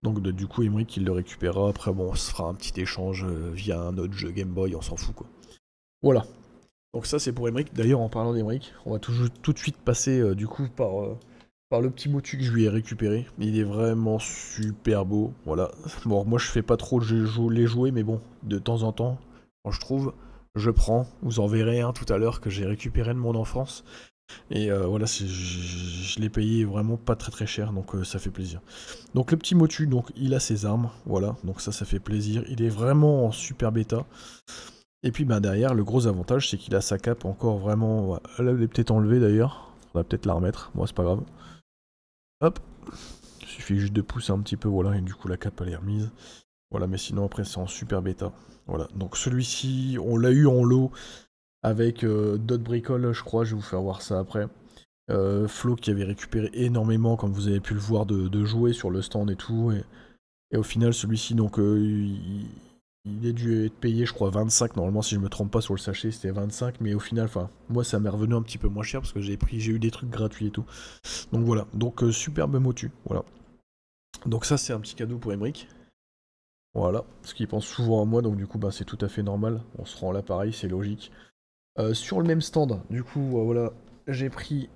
Donc du coup Emeric il le récupérera, après bon on se fera un petit échange via un autre jeu Game Boy, on s'en fout quoi. Voilà. Donc ça c'est pour Emeric, d'ailleurs en parlant d'Emeric, on va tout de suite passer du coup par le petit motu que je lui ai récupéré. Il est vraiment super beau, voilà. Bon moi je fais pas trop les jouer, mais bon, de temps en temps, quand je trouve, je prends. Vous en verrez un tout à l'heure que j'ai récupéré de mon enfance. Et voilà, je l'ai payé vraiment pas très cher, donc ça fait plaisir. Donc le petit motu, donc il a ses armes, voilà, donc ça fait plaisir. Il est vraiment en super bêta. Et puis bah, derrière, le gros avantage, c'est qu'il a sa cape encore vraiment... Ouais, elle est peut-être enlevée d'ailleurs, on va peut-être la remettre, moi c'est pas grave. Hop, il suffit juste de pousser un petit peu, voilà, et du coup la cape elle est remise. Voilà, mais sinon après c'est en super bêta. Voilà, donc celui-ci, on l'a eu en lot avec d'autres bricoles, je crois, je vais vous faire voir ça après. Flo qui avait récupéré énormément, comme vous avez pu le voir, de jouets sur le stand et tout. Et au final, celui-ci, donc, il est dû être payé, je crois, 25. Normalement, si je me trompe pas, sur le sachet, c'était 25. Mais au final, enfin, moi, ça m'est revenu un petit peu moins cher parce que j'ai eu des trucs gratuits et tout. Donc voilà, donc superbe motu, voilà. Donc ça, c'est un petit cadeau pour Emric. Voilà, parce qu'il pense souvent à moi, donc du coup, bah, c'est tout à fait normal. On se rend là pareil, c'est logique. Sur le même stand, du coup, voilà, j'ai pris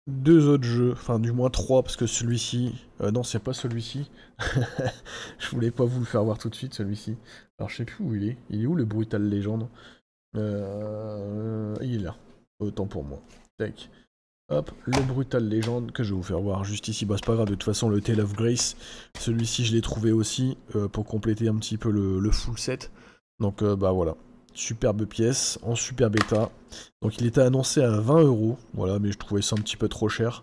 2 autres jeux, enfin du moins 3, parce que celui-ci, non c'est pas celui-ci, je voulais pas vous le faire voir tout de suite celui-ci, alors je sais plus où il est où le Brutal Legend? Il est là, autant pour moi, tac, hop, le Brutal Legend que je vais vous faire voir juste ici, bah c'est pas grave, de toute façon le Tale of Grace, celui-ci je l'ai trouvé aussi, pour compléter un petit peu le full set, donc bah voilà. Superbe pièce, en super bêta. Donc il était annoncé à 20 €, voilà, mais je trouvais ça un petit peu trop cher.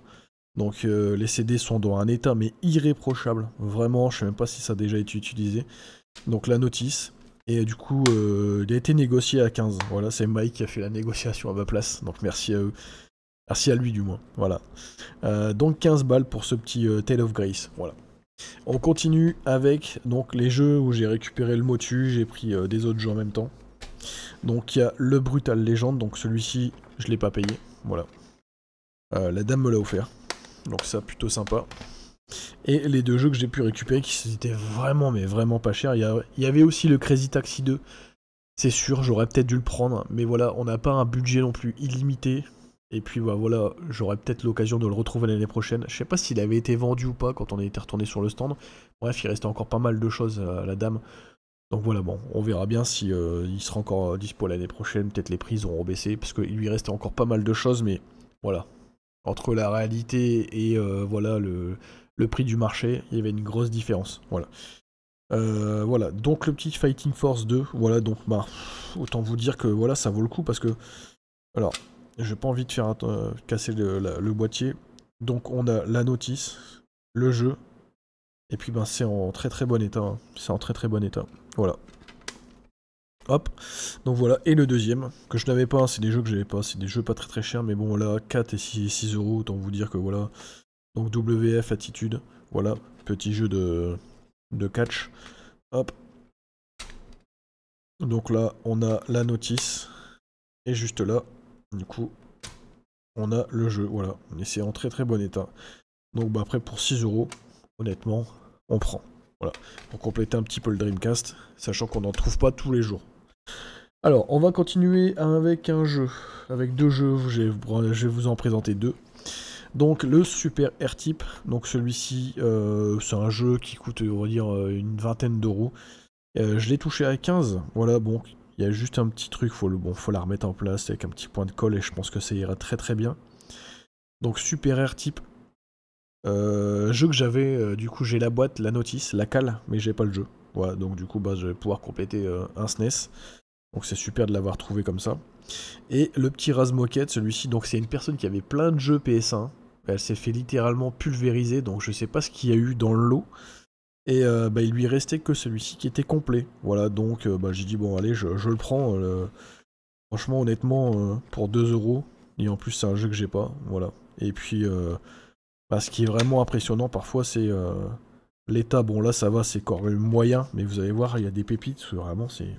Donc les CD sont dans un état mais irréprochable, vraiment, je sais même pas si ça a déjà été utilisé. Donc la notice, et du coup il a été négocié à 15, voilà, c'est Mike qui a fait la négociation à ma place, donc merci à eux. Merci à lui du moins, voilà. Donc 15 balles pour ce petit Tale of Grace, voilà. On continue avec donc les jeux où j'ai récupéré le motu, j'ai pris des autres jeux en même temps. Donc il y a le Brutal Legend, donc celui-ci je l'ai pas payé, voilà. La dame me l'a offert, donc ça plutôt sympa. Et les 2 jeux que j'ai pu récupérer qui étaient vraiment mais vraiment pas chers, il y avait aussi le Crazy Taxi 2, c'est sûr j'aurais peut-être dû le prendre, mais voilà, on n'a pas un budget non plus illimité. Et puis bah, voilà, j'aurais peut-être l'occasion de le retrouver l'année prochaine. Je sais pas s'il avait été vendu ou pas quand on était retourné sur le stand. Bref, il restait encore pas mal de choses à la dame. Donc voilà, bon, on verra bien si il sera encore dispo l'année prochaine, peut-être les prix auront baissé, parce qu'il lui restait encore pas mal de choses, mais voilà. Entre la réalité et voilà le prix du marché, il y avait une grosse différence, voilà. Voilà, donc le petit Fighting Force 2, voilà, donc bah, autant vous dire que voilà, ça vaut le coup, parce que, alors, j'ai pas envie de faire casser le boîtier, donc on a la notice, le jeu, et puis ben c'est en très très bon état, hein. C'est en très très bon état. Voilà. Hop. Donc voilà. Et le deuxième, que je n'avais pas, hein, c'est des jeux que j'avais pas, c'est des jeux pas très très chers, mais bon là, 4 et 6 €, autant vous dire que voilà. Donc WF Attitude, voilà, petit jeu de catch. Hop. Donc là, on a la notice. Et juste là, du coup, on a le jeu, voilà. Et c'est en très très bon état. Donc bah après pour 6 €, honnêtement, on prend. Voilà, pour compléter un petit peu le Dreamcast, sachant qu'on n'en trouve pas tous les jours. Alors, on va continuer avec un jeu, avec 2 jeux, je vais vous en présenter 2. Donc le Super R-Type, donc celui-ci, c'est un jeu qui coûte, on va dire, une vingtaine d'euros. Je l'ai touché à 15, voilà, bon, il y a juste un petit truc, faut la remettre en place avec un petit point de colle, et je pense que ça ira très très bien. Donc Super R-Type. Jeu que j'avais, du coup j'ai la boîte, la notice, la cale, mais j'ai pas le jeu. Voilà, donc du coup bah, je vais pouvoir compléter un SNES. Donc c'est super de l'avoir trouvé comme ça. Et le petit Razmoket, celui-ci, donc c'est une personne qui avait plein de jeux PS1. Elle s'est fait littéralement pulvériser, donc je sais pas ce qu'il y a eu dans le lot. Et bah, il lui restait que celui-ci qui était complet. Voilà, donc bah, j'ai dit bon allez, je le prends. Franchement, honnêtement, pour 2 €. Et en plus c'est un jeu que j'ai pas, voilà. Et puis... Bah, ce qui est vraiment impressionnant parfois, c'est l'état. Bon, là, ça va, c'est quand même moyen, mais vous allez voir, il y a des pépites. Vraiment, c'est.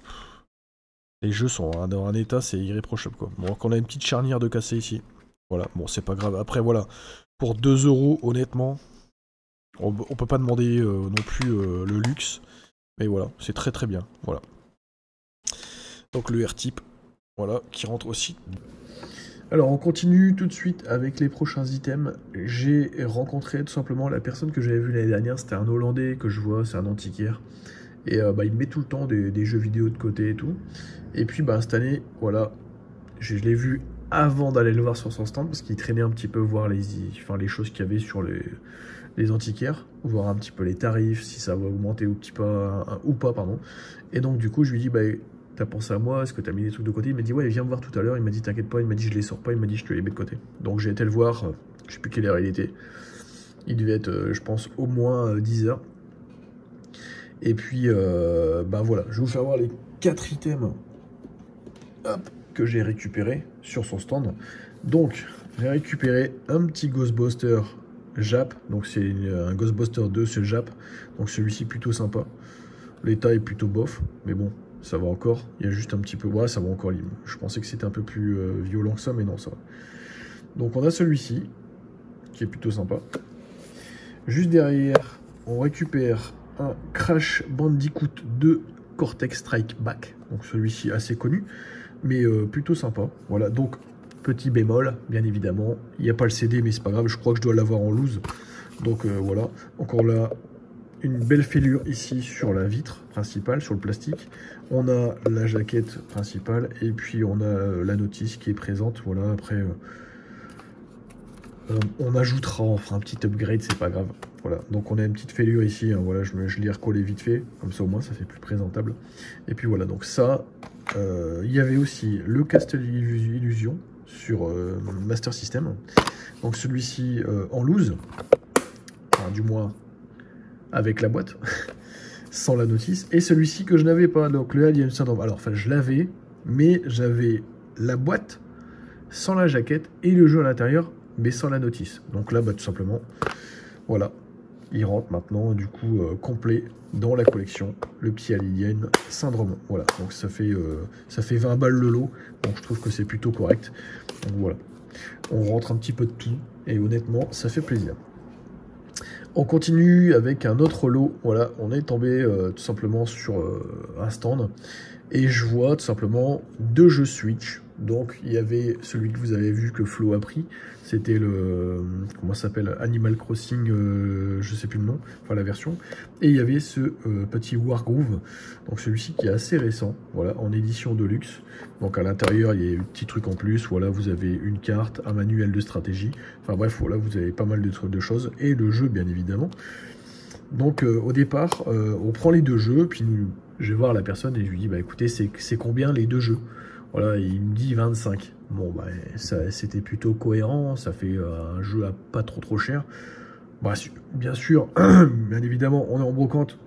Les jeux sont dans un état, c'est irréprochable, quoi. Bon, qu'on a une petite charnière de cassé ici. Voilà, bon, c'est pas grave. Après, voilà, pour 2 €, honnêtement, on peut pas demander non plus le luxe. Mais voilà, c'est très très bien. Voilà. Donc, le R-Type, voilà, qui rentre aussi. Alors on continue tout de suite avec les prochains items. J'ai rencontré tout simplement la personne que j'avais vue l'année dernière, c'était un Hollandais que je vois, c'est un antiquaire. Et bah, il met tout le temps des jeux vidéo de côté et tout. Et puis bah, cette année, voilà, je l'ai vu avant d'aller le voir sur son stand, parce qu'il traînait un petit peu voir les choses qu'il y avait sur les antiquaires, voir un petit peu les tarifs, si ça va augmenter ou pas, pardon. Et donc du coup je lui dis, bah, t'as pensé à moi, est-ce que t'as mis des trucs de côté? Il m'a dit ouais, viens me voir tout à l'heure. Il m'a dit t'inquiète pas, il m'a dit je les sors pas, il m'a dit je te les mets de côté. Donc j'ai été le voir, je sais plus quelle heure il était. Il devait être, je pense, au moins 10 h. Et puis bah voilà, je vais vous faire voir les 4 items, hop, que j'ai récupérés sur son stand. Donc j'ai récupéré un petit Ghostbuster Jap, donc c'est un Ghostbuster 2, c'est le Jap, donc celui-ci plutôt sympa. L'état est plutôt bof, mais bon, ça va encore. Il y a juste un petit peu, ouais, ça va encore. Je pensais que c'était un peu plus violent que ça, mais non, ça va. Donc on a celui-ci, qui est plutôt sympa. Juste derrière, on récupère un Crash Bandicoot 2 Cortex Strike Back, donc celui-ci assez connu, mais plutôt sympa. Voilà, donc petit bémol, bien évidemment, il n'y a pas le CD, mais c'est pas grave, je crois que je dois l'avoir en loose. Donc voilà, encore là, une belle fêlure ici sur la vitre principale, sur le plastique. On a la jaquette principale et puis on a la notice qui est présente. Voilà, après on ajoutera, on fera un petit upgrade, c'est pas grave. Voilà, donc on a une petite fêlure ici, hein, voilà, je l'ai recollé vite fait, comme ça au moins ça fait plus présentable. Et puis voilà, donc ça, il y avait aussi le Castle Illusion sur Master System. Donc celui-ci en loose, enfin, du moins avec la boîte, sans la notice. Et celui-ci que je n'avais pas, donc le Alien Syndrome. Alors, enfin, je l'avais, mais j'avais la boîte sans la jaquette et le jeu à l'intérieur, mais sans la notice. Donc là, bah, tout simplement, voilà, il rentre maintenant, du coup, complet dans la collection, le petit Alien Syndrome. Voilà, donc ça fait 20 balles le lot, donc je trouve que c'est plutôt correct. Donc voilà, on rentre un petit peu de tout, et honnêtement, ça fait plaisir. On continue avec un autre lot. Voilà, on est tombé tout simplement sur un stand et je vois tout simplement 2 jeux Switch. Donc il y avait celui que vous avez vu que Flo a pris, c'était le, comment ça s'appelle, Animal Crossing, je sais plus le nom, enfin la version. Et il y avait ce petit Wargroove, donc celui-ci qui est assez récent, voilà, en édition de luxe. Donc à l'intérieur il y a un petit truc en plus, voilà, vous avez une carte, un manuel de stratégie, enfin bref, voilà, vous avez pas mal de choses, et le jeu bien évidemment. Donc au départ, on prend les 2 jeux, puis je vais voir la personne et je lui dis, bah écoutez, c'est combien les 2 jeux? Voilà, il me dit 25. Bon, bah, c'était plutôt cohérent, ça fait un jeu à pas trop cher. Bah, bien sûr, bien évidemment, on est en brocante.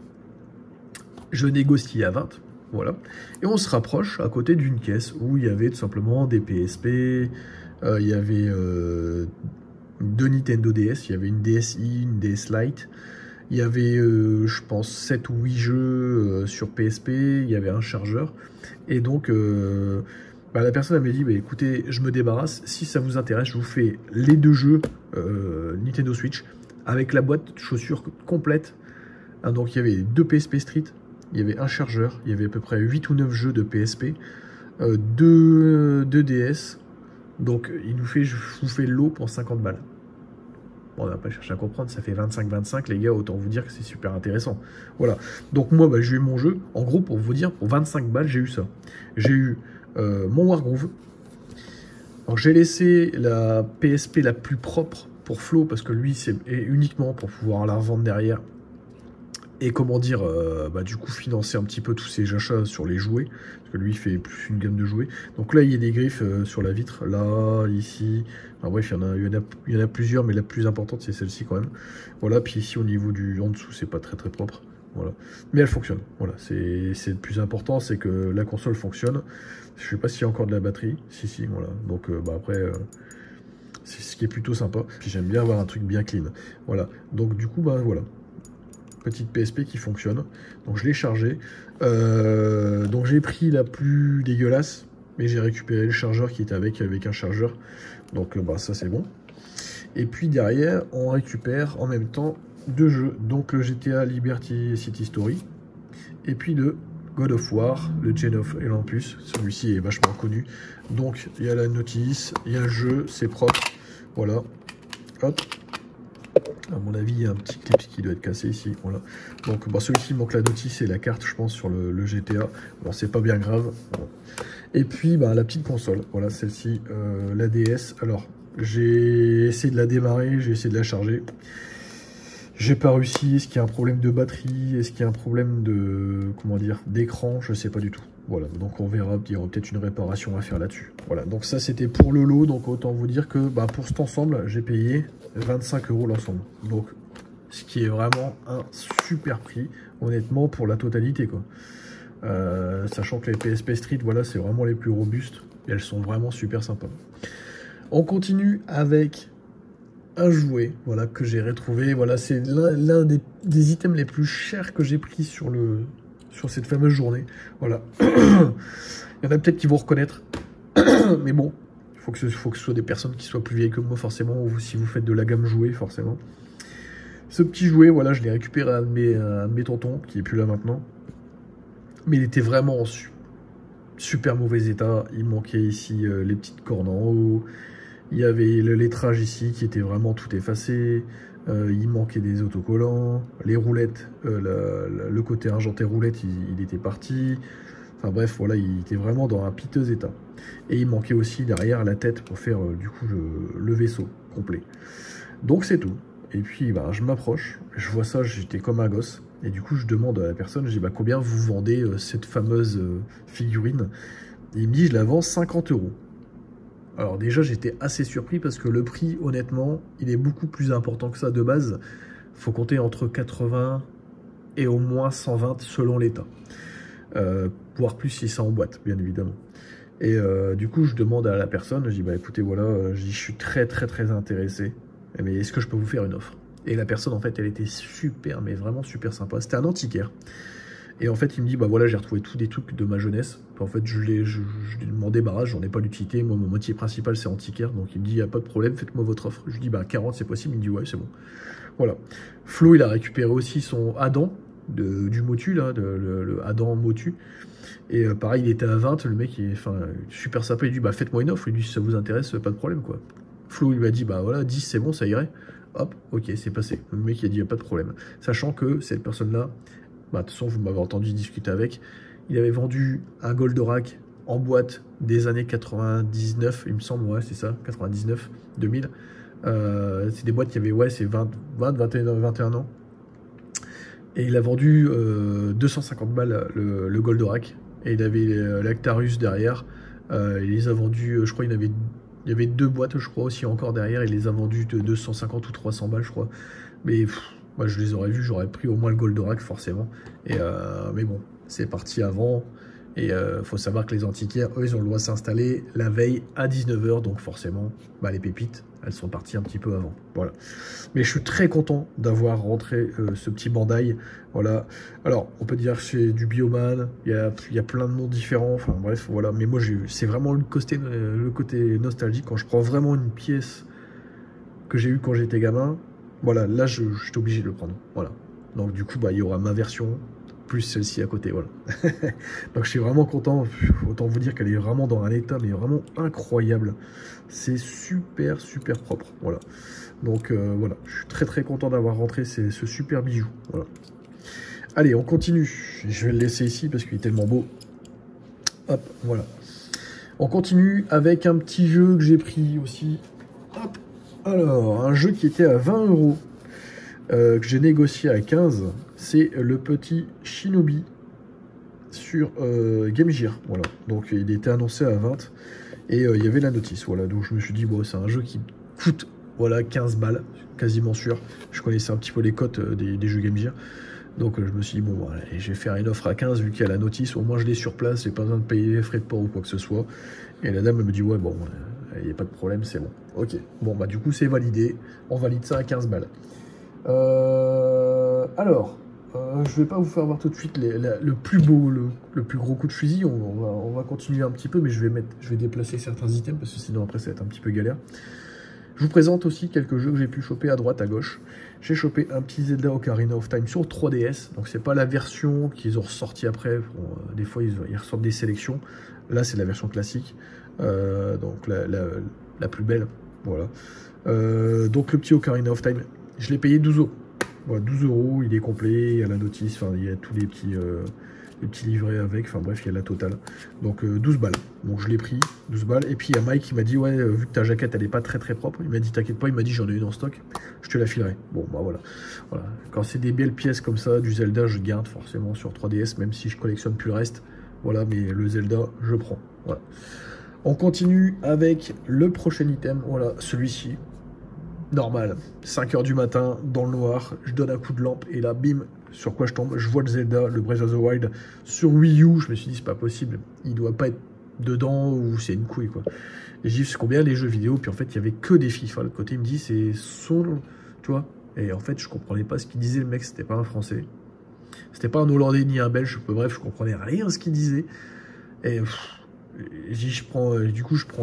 Je négocie à 20, voilà. Et on se rapproche à côté d'une caisse où il y avait tout simplement des PSP, il y avait 2 Nintendo DS, il y avait une DSi, une DS Lite. Il y avait, je pense, 7 ou 8 jeux sur PSP, il y avait un chargeur. Et donc, bah, la personne m'avait dit, bah, écoutez, je me débarrasse, si ça vous intéresse, je vous fais les 2 jeux Nintendo Switch, avec la boîte de chaussures complète. Hein, donc, il y avait 2 PSP Street, il y avait un chargeur, il y avait à peu près 8 ou 9 jeux de PSP, 2 DS. Donc, je vous fais le lot pour 50 balles. On n'a pas cherché à comprendre, ça fait 25-25, les gars, autant vous dire que c'est super intéressant. Voilà, donc moi, bah, j'ai eu mon jeu, en gros, pour vous dire, pour 25 balles, j'ai eu ça. J'ai eu mon Wargroove. Alors, j'ai laissé la PSP la plus propre pour Flo, parce que lui, c'est uniquement pour pouvoir la revendre derrière. Et comment dire, bah, du coup, financer un petit peu tous ses achats sur les jouets, parce que lui, il fait plus une gamme de jouets. Donc là, il y a des griffes sur la vitre, là, ici. Enfin, bref, il y en a plusieurs, mais la plus importante, c'est celle-ci quand même. Voilà, puis ici, au niveau du en dessous, c'est pas très propre. Voilà. Mais elle fonctionne. Voilà, c'est le plus important, c'est que la console fonctionne. Je sais pas s'il y a encore de la batterie. Si, voilà. Donc, bah, après... c'est ce qui est plutôt sympa. Puis j'aime bien avoir un truc bien clean. Voilà. Donc du coup, bah voilà. Petite PSP qui fonctionne. Donc je l'ai chargé. Donc j'ai pris la plus dégueulasse. Mais j'ai récupéré le chargeur qui était avec un chargeur. Donc bah, ça c'est bon. Et puis derrière, on récupère en même temps 2 jeux. Donc le GTA Liberty City Story. Et puis le God of War, le Chain of Olympus. Celui-ci est vachement connu. Donc il y a la notice, il y a le jeu, c'est propre. Voilà. Hop. À mon avis, il y a un petit clip qui doit être cassé ici. Voilà. Donc bah, celui-ci manque la notice et la carte, je pense, sur le GTA. Bon, c'est pas bien grave. Bon. Et puis bah, la petite console. Voilà, celle-ci, la DS. Alors, j'ai essayé de la démarrer, j'ai essayé de la charger. J'ai pas réussi. Est-ce qu'il y a un problème de batterie? Est-ce qu'il y a un problème de, comment dire, d'écran? Je sais pas du tout. Voilà, donc on verra, il y aura peut-être une réparation à faire là-dessus. Voilà, donc ça c'était pour le lot, donc autant vous dire que bah, pour cet ensemble, j'ai payé 25 € l'ensemble. Donc, ce qui est vraiment un super prix, honnêtement, pour la totalité, quoi. Sachant que les PSP Street, voilà, c'est vraiment les plus robustes, et elles sont vraiment super sympas. On continue avec un jouet, voilà, que j'ai retrouvé. Voilà, c'est l'un des items les plus chers que j'ai pris sur cette fameuse journée. Voilà. Il y en a peut-être qui vont reconnaître. Mais bon, il faut que ce soit des personnes qui soient plus vieilles que moi, forcément, ou si vous faites de la gamme jouet, forcément. Ce petit jouet, voilà, je l'ai récupéré à un de mes tontons, qui est plus là maintenant. Mais il était vraiment en super mauvais état. Il manquait ici les petites cornes en haut. Il y avait le lettrage ici qui était vraiment tout effacé. Il manquait des autocollants. Les roulettes, le côté argenté roulette, il était parti. Enfin bref, voilà, il était vraiment dans un piteux état. Et il manquait aussi derrière la tête pour faire du coup le vaisseau complet. Donc c'est tout. Et puis bah, je m'approche, je vois ça, j'étais comme un gosse. Et du coup je demande à la personne, je dis bah, combien vous vendez cette fameuse figurine? Et il me dit je la vends 50 €. Alors déjà j'étais assez surpris parce que le prix honnêtement il est beaucoup plus important que ça de base. Faut compter entre 80 et au moins 120 selon l'état. Voire plus si c'est en boîte bien évidemment. Et du coup je demande à la personne, je dis bah écoutez voilà, je suis très intéressé. Mais est-ce que je peux vous faire une offre? Et la personne en fait elle était super, mais vraiment super sympa. C'était un antiquaire. Et en fait il me dit bah voilà j'ai retrouvé tous des trucs de ma jeunesse. En fait je m'en débarrasse, j'en ai pas l'utilité. Moi mon métier principal c'est antiquaire. Donc il me dit y a pas de problème, faites-moi votre offre. Je lui dis bah 40 c'est possible, il me dit ouais c'est bon. Voilà. Flo il a récupéré aussi son Adam du Motu là, le Adam Motu. Et pareil il était à 20, le mec il est super sympa, il dit bah faites-moi une offre. Il dit si ça vous intéresse pas de problème quoi. Flo il m'a dit bah voilà 10 c'est bon ça irait. Hop ok c'est passé. Le mec il a dit y a pas de problème. Sachant que cette personne là, bah, de toute façon vous m'avez entendu discuter avec, il avait vendu un Goldorak en boîte des années 99 il me semble, ouais c'est ça, 99, 2000. C'est des boîtes qui avaient ouais c'est 21 ans. Et il a vendu 250 balles le Goldorak. Et il avait l'Actarus derrière. Il les a vendus, je crois il y avait deux boîtes, je crois, aussi encore derrière. Il les a vendus de 250 ou 300 balles, je crois. Mais moi, je les aurais vus, j'aurais pris au moins le Goldorak, forcément. Mais bon, c'est parti avant. Et faut savoir que les antiquaires, eux, ils ont le droit de s'installer la veille à 19 h. Donc forcément, bah, les pépites, elles sont parties un petit peu avant. Voilà. Mais je suis très content d'avoir rentré ce petit Bandai. Voilà. Alors, on peut dire que c'est du Bioman. Il y a plein de noms différents. Enfin bref, voilà. Mais moi, c'est vraiment le côté nostalgique. Quand je prends vraiment une pièce que j'ai eue quand j'étais gamin, voilà, là, je suis obligé de le prendre. Voilà. Donc du coup, bah, il y aura ma version plus celle-ci à côté, voilà. Donc je suis vraiment content, autant vous dire qu'elle est vraiment dans un état mais vraiment incroyable. C'est super propre, voilà. Donc voilà, je suis très content d'avoir rentré ce super bijou, voilà. Allez, on continue. Je vais le laisser ici parce qu'il est tellement beau. Hop, voilà. On continue avec un petit jeu que j'ai pris aussi. Hop. Alors, un jeu qui était à 20 €. Que j'ai négocié à 15, c'est le petit Shinobi sur Game Gear, voilà. Donc il était annoncé à 20 et il y avait la notice, voilà. Donc je me suis dit bon c'est un jeu qui coûte voilà 15 balles, quasiment sûr. Je connaissais un petit peu les cotes des jeux Game Gear, donc je me suis dit bon voilà, je vais faire une offre à 15 vu qu'il y a la notice, au moins je l'ai sur place, j'ai pas besoin de payer les frais de port ou quoi que ce soit. Et la dame me dit ouais bon il n'y a pas de problème, c'est bon. Ok, bon bah du coup c'est validé, on valide ça à 15 balles. Alors, je vais pas vous faire voir tout de suite le plus beau, le plus gros coup de fusil. On va continuer un petit peu, mais je vais déplacer certains items parce que sinon après ça va être un petit peu galère. Je vous présente aussi quelques jeux que j'ai pu choper à droite, à gauche. J'ai chopé un petit Zelda Ocarina of Time sur 3DS. Donc c'est pas la version qu'ils ont ressorti après. Bon, des fois ils ressortent des sélections. Là c'est la version classique, donc la plus belle. Voilà. Donc le petit Ocarina of Time. Je l'ai payé 12 €. Voilà, 12 €, il est complet, il y a la notice, enfin, il y a tous les petits livrets avec, enfin bref, il y a la totale. Donc 12 balles. Donc je l'ai pris, 12 balles. Et puis il y a Mike qui m'a dit, ouais, vu que ta jaquette elle est pas très propre, il m'a dit, t'inquiète pas, il m'a dit, j'en ai une en stock, je te la filerai. Bon, bah voilà. Quand c'est des belles pièces comme ça, du Zelda, je garde forcément sur 3DS, même si je collectionne plus le reste. Voilà, mais le Zelda, je prends. Voilà. On continue avec le prochain item, voilà, celui-ci. Normal, 5 h du matin, dans le noir, je donne un coup de lampe et là, bim, sur quoi je tombe? Je vois le Zelda, le Breath of the Wild sur Wii U. Je me suis dit, c'est pas possible, il doit pas être dedans ou c'est une couille, quoi. Et j'ai dit, c'est combien les jeux vidéo? Puis en fait, il y avait que des FIFA. L'autre côté, il me dit, c'est son, tu vois. Et en fait, je comprenais pas ce qu'il disait, le mec, c'était pas un Français. C'était pas un Hollandais ni un Belge. Bref, je comprenais rien à ce qu'il disait. Et je prends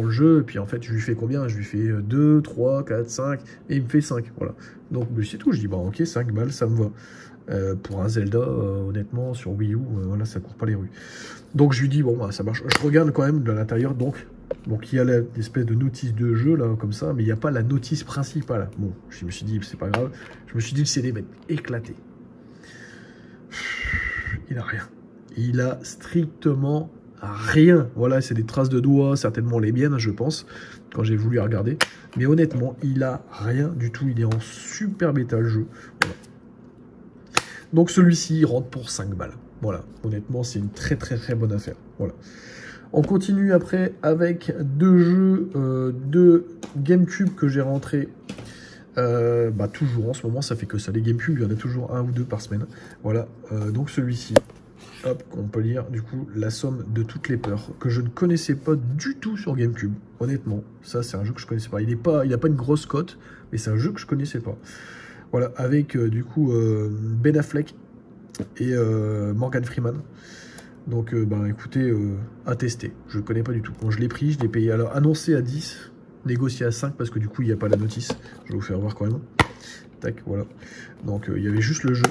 le jeu, et puis en fait, je lui fais combien? Je lui fais 2, 3, 4, 5, et il me fait 5, voilà. Donc, c'est tout. Je dis, bah ok, 5 balles, ça me va. Pour un Zelda, honnêtement, sur Wii U, voilà, ça court pas les rues. Donc, je lui dis, bon, bah, ça marche. Je regarde quand même de l'intérieur, donc il y a l'espèce de notice de jeu, là, comme ça, mais il n'y a pas la notice principale. Bon, je me suis dit, c'est pas grave. Je me suis dit, le CD va être éclaté. Il a rien. Il a strictement rien. Voilà, c'est des traces de doigts, certainement les miennes, je pense, quand j'ai voulu regarder. Mais honnêtement, il a rien du tout. Il est en super bêta, le jeu. Voilà. Donc celui-ci, il rentre pour 5 balles. Voilà, honnêtement, c'est une très bonne affaire. Voilà. On continue après avec 2 jeux de GameCube que j'ai rentrés. Toujours en ce moment, ça fait que ça. Les GameCube, il y en a toujours 1 ou 2 par semaine. Voilà, donc celui-ci. Hop, on peut lire du coup la somme de toutes les peurs que je ne connaissais pas du tout sur GameCube. Honnêtement, ça c'est un jeu que je connaissais pas. Il a pas une grosse cote, mais c'est un jeu que je connaissais pas. Voilà, avec du coup Ben Affleck et Morgan Freeman. Donc écoutez, à tester. Je ne connais pas du tout. Bon, je l'ai pris, je l'ai payé alors annoncé à 10, négocié à 5 parce que du coup il n'y a pas la notice. Je vais vous faire voir quand même. Tac, voilà. Donc il y avait juste le jeu.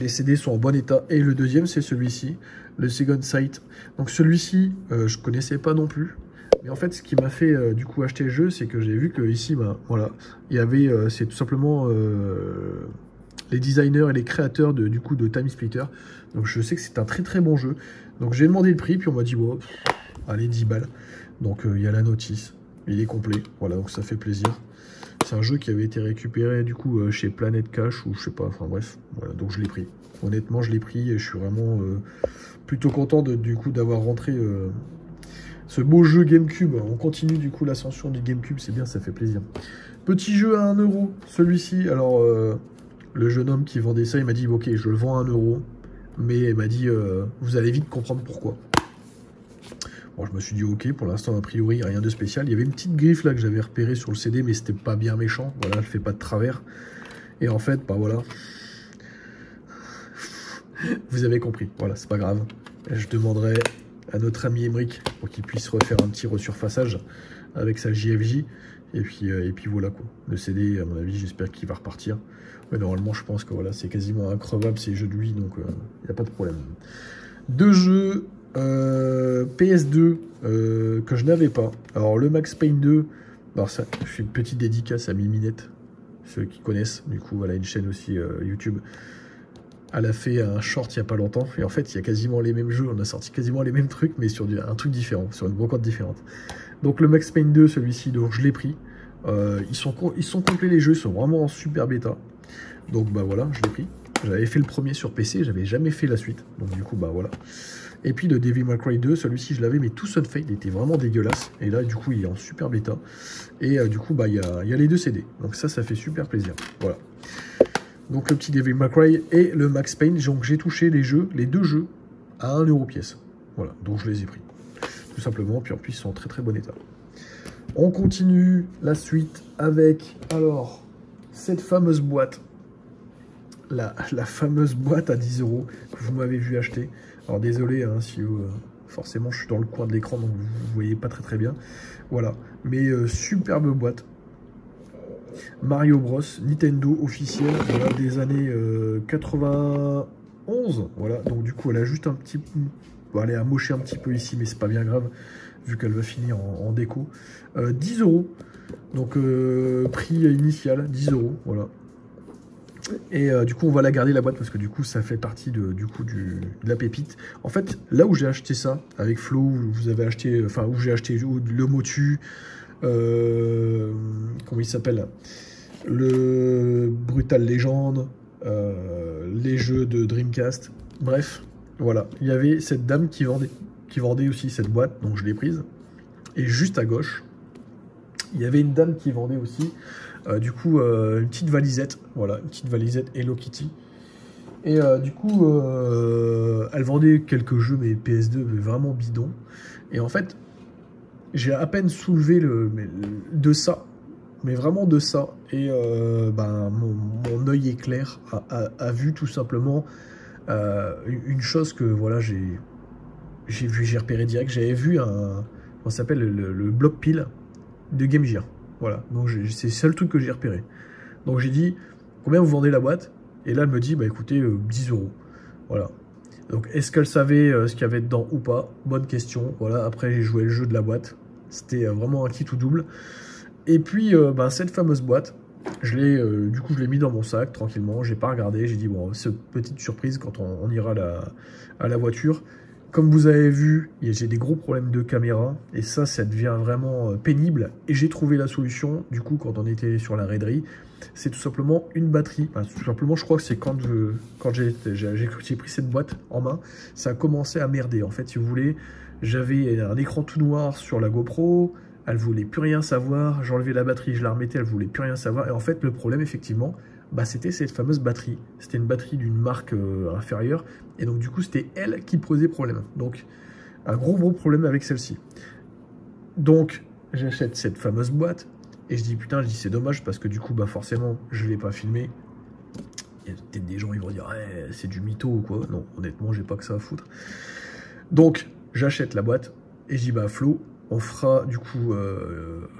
Les CD sont en bon état. Et le deuxième, c'est celui-ci, le Second Sight. Donc celui-ci, je connaissais pas non plus. Mais en fait, ce qui m'a fait du coup acheter le jeu, c'est que j'ai vu que ici, voilà, il y avait, c'est tout simplement les designers et les créateurs de Time Splitter. Donc je sais que c'est un très bon jeu. Donc j'ai demandé le prix, puis on m'a dit, bon, allez, 10 balles. Donc il y a la notice, il est complet. Voilà, donc ça fait plaisir. C'est un jeu qui avait été récupéré du coup chez Planet Cash ou je sais pas, enfin bref, voilà, donc je l'ai pris. Honnêtement, je l'ai pris et je suis vraiment plutôt content du coup d'avoir rentré ce beau jeu GameCube. On continue du coup l'ascension du GameCube, c'est bien, ça fait plaisir. Petit jeu à 1 €, celui-ci. Alors le jeune homme qui vendait ça, il m'a dit ok, je le vends à 1 €, mais il m'a dit vous allez vite comprendre pourquoi. Bon, je me suis dit ok, pour l'instant a priori rien de spécial. Il y avait une petite griffe là que j'avais repérée sur le CD, mais c'était pas bien méchant. Voilà, elle fait pas de travers. Et en fait, bah voilà, vous avez compris. Voilà, c'est pas grave. Je demanderai à notre ami Emric pour qu'il puisse refaire un petit resurfaçage avec sa JFJ. Et puis voilà quoi. Le CD, à mon avis, j'espère qu'il va repartir. Mais normalement, je pense que voilà, c'est quasiment increvable ces jeux de lui, donc il n'y a pas de problème. 2 jeux. PS2 que je n'avais pas. Alors le Max Payne 2, alors ça, je fais une petite dédicace à Miminette, ceux qui connaissent, du coup voilà, une chaîne aussi YouTube. Elle a fait un short il n'y a pas longtemps et en fait il y a quasiment les mêmes jeux, on a sorti quasiment les mêmes trucs mais sur un truc différent, sur une brocante différente. Donc le Max Payne 2, celui-ci, donc je l'ai pris. Ils sont complets, les jeux, ils sont vraiment en super bêta. Donc bah voilà, je l'ai pris. J'avais fait le premier sur PC, j'avais jamais fait la suite. Donc du coup bah voilà. Et puis le Devil May Cry 2, celui-ci je l'avais, mais tout Sunfade était vraiment dégueulasse. Et là, du coup, il est en super bêta. Et du coup, bah, il y a les 2 CD. Donc ça fait super plaisir. Voilà. Donc le petit Devil May Cry et le Max Payne. Donc j'ai touché les 2 jeux à 1 € pièce. Voilà, donc je les ai pris. Tout simplement, puis en plus, ils sont en très bon état. On continue la suite avec, alors, cette fameuse boîte. La fameuse boîte à 10 € que vous m'avez vu acheter. Alors désolé hein, si forcément je suis dans le coin de l'écran donc vous voyez pas très bien. Voilà, mais superbe boîte. Mario Bros, Nintendo officiel, voilà, des années 91. Voilà, donc du coup elle a juste un petit peu, bon, elle est amochée un petit peu ici mais c'est pas bien grave vu qu'elle va finir en déco. 10 €, donc prix initial 10 €, voilà. Et du coup on va la garder la boîte parce que du coup ça fait partie de la pépite. En fait là où j'ai acheté ça avec Flo, vous avez acheté, enfin où j'ai acheté le Motu, comment il s'appelle, le Brutal Legend, les jeux de Dreamcast, bref voilà, il y avait cette dame qui vendait aussi cette boîte, donc je l'ai prise. Et juste à gauche il y avait une dame qui vendait aussi une petite valisette, voilà, une petite valisette Hello Kitty. Et du coup, elle vendait quelques jeux, mais PS2, mais vraiment bidons. Et en fait, j'ai à peine soulevé de ça, mais vraiment de ça. Et mon œil éclair a vu tout simplement une chose que voilà, j'ai repéré direct. J'avais vu on s'appelle le bloc pile de Game Gear. Voilà, donc c'est le seul truc que j'ai repéré. Donc j'ai dit, combien vous vendez la boîte? Et là, elle me dit, bah écoutez, 10 €. Voilà. Donc, est-ce qu'elle savait ce qu'il y avait dedans ou pas? Bonne question. Voilà, après, j'ai joué le jeu de la boîte. C'était vraiment un kit ou double. Et puis, cette fameuse boîte, je l'ai mis dans mon sac, tranquillement. J'ai pas regardé. J'ai dit, bon, c'est une petite surprise quand on ira à la voiture. Comme vous avez vu, j'ai des gros problèmes de caméra. Et ça devient vraiment pénible. Et j'ai trouvé la solution, du coup, quand on était sur la raiderie. C'est tout simplement une batterie. Enfin, tout simplement, je crois que c'est quand j'ai pris cette boîte en main, ça a commencé à merder. En fait, si vous voulez, j'avais un écran tout noir sur la GoPro, elle voulait plus rien savoir. J'enlevais la batterie, je la remettais, elle voulait plus rien savoir. Et en fait, le problème, effectivement, c'était cette fameuse batterie. C'était une batterie d'une marque inférieure. Et donc, du coup, c'était elle qui posait problème. Donc, un gros problème avec celle-ci. Donc, j'achète cette fameuse boîte. Et je dis, putain, c'est dommage parce que du coup, forcément, je ne l'ai pas filmé. Il y a peut-être des gens, ils vont dire, c'est du mytho ou quoi. Non, honnêtement, j'ai pas que ça à foutre. Donc, j'achète la boîte et je dis, Flo, on fera, du coup,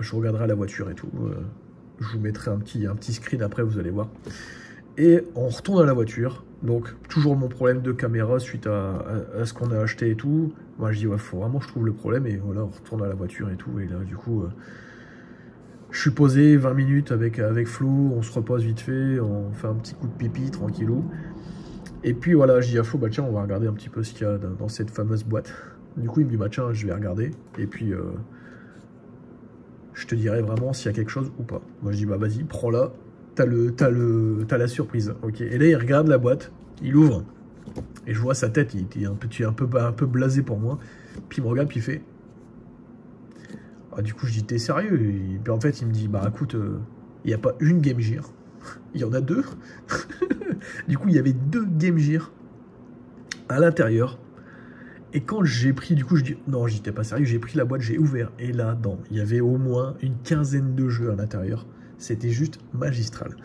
je regarderai la voiture et tout. Je vous mettrai un petit screen après, vous allez voir. Et on retourne à la voiture. Donc, toujours mon problème de caméra suite à ce qu'on a acheté et tout. Moi, je dis, faut vraiment que je trouve le problème. Et voilà, on retourne à la voiture et tout. Et là, du coup... je suis posé 20 minutes avec Flo, on se repose vite fait, on fait un petit coup de pipi tranquillou. Et puis voilà, je dis à Flo, tiens, on va regarder un petit peu ce qu'il y a dans cette fameuse boîte. Du coup, il me dit, tiens, je vais regarder. Et puis, je te dirai vraiment s'il y a quelque chose ou pas. Moi, je dis, vas-y, prends-la, t'as la surprise. Ok. Et là, il regarde la boîte, il ouvre. Et je vois sa tête, il est un peu blasé pour moi. Puis il me regarde, puis il fait... du coup, je dis, t'es sérieux? Et puis en fait, il me dit, écoute, il n'y a pas une Game Gear, il y en a deux. Du coup, il y avait 2 Game Gear à l'intérieur. Et quand j'ai pris, du coup, je dis, non, j'étais pas sérieux, j'ai pris la boîte, j'ai ouvert. Et là-dedans, il y avait au moins une quinzaine de jeux à l'intérieur. C'était juste magistral.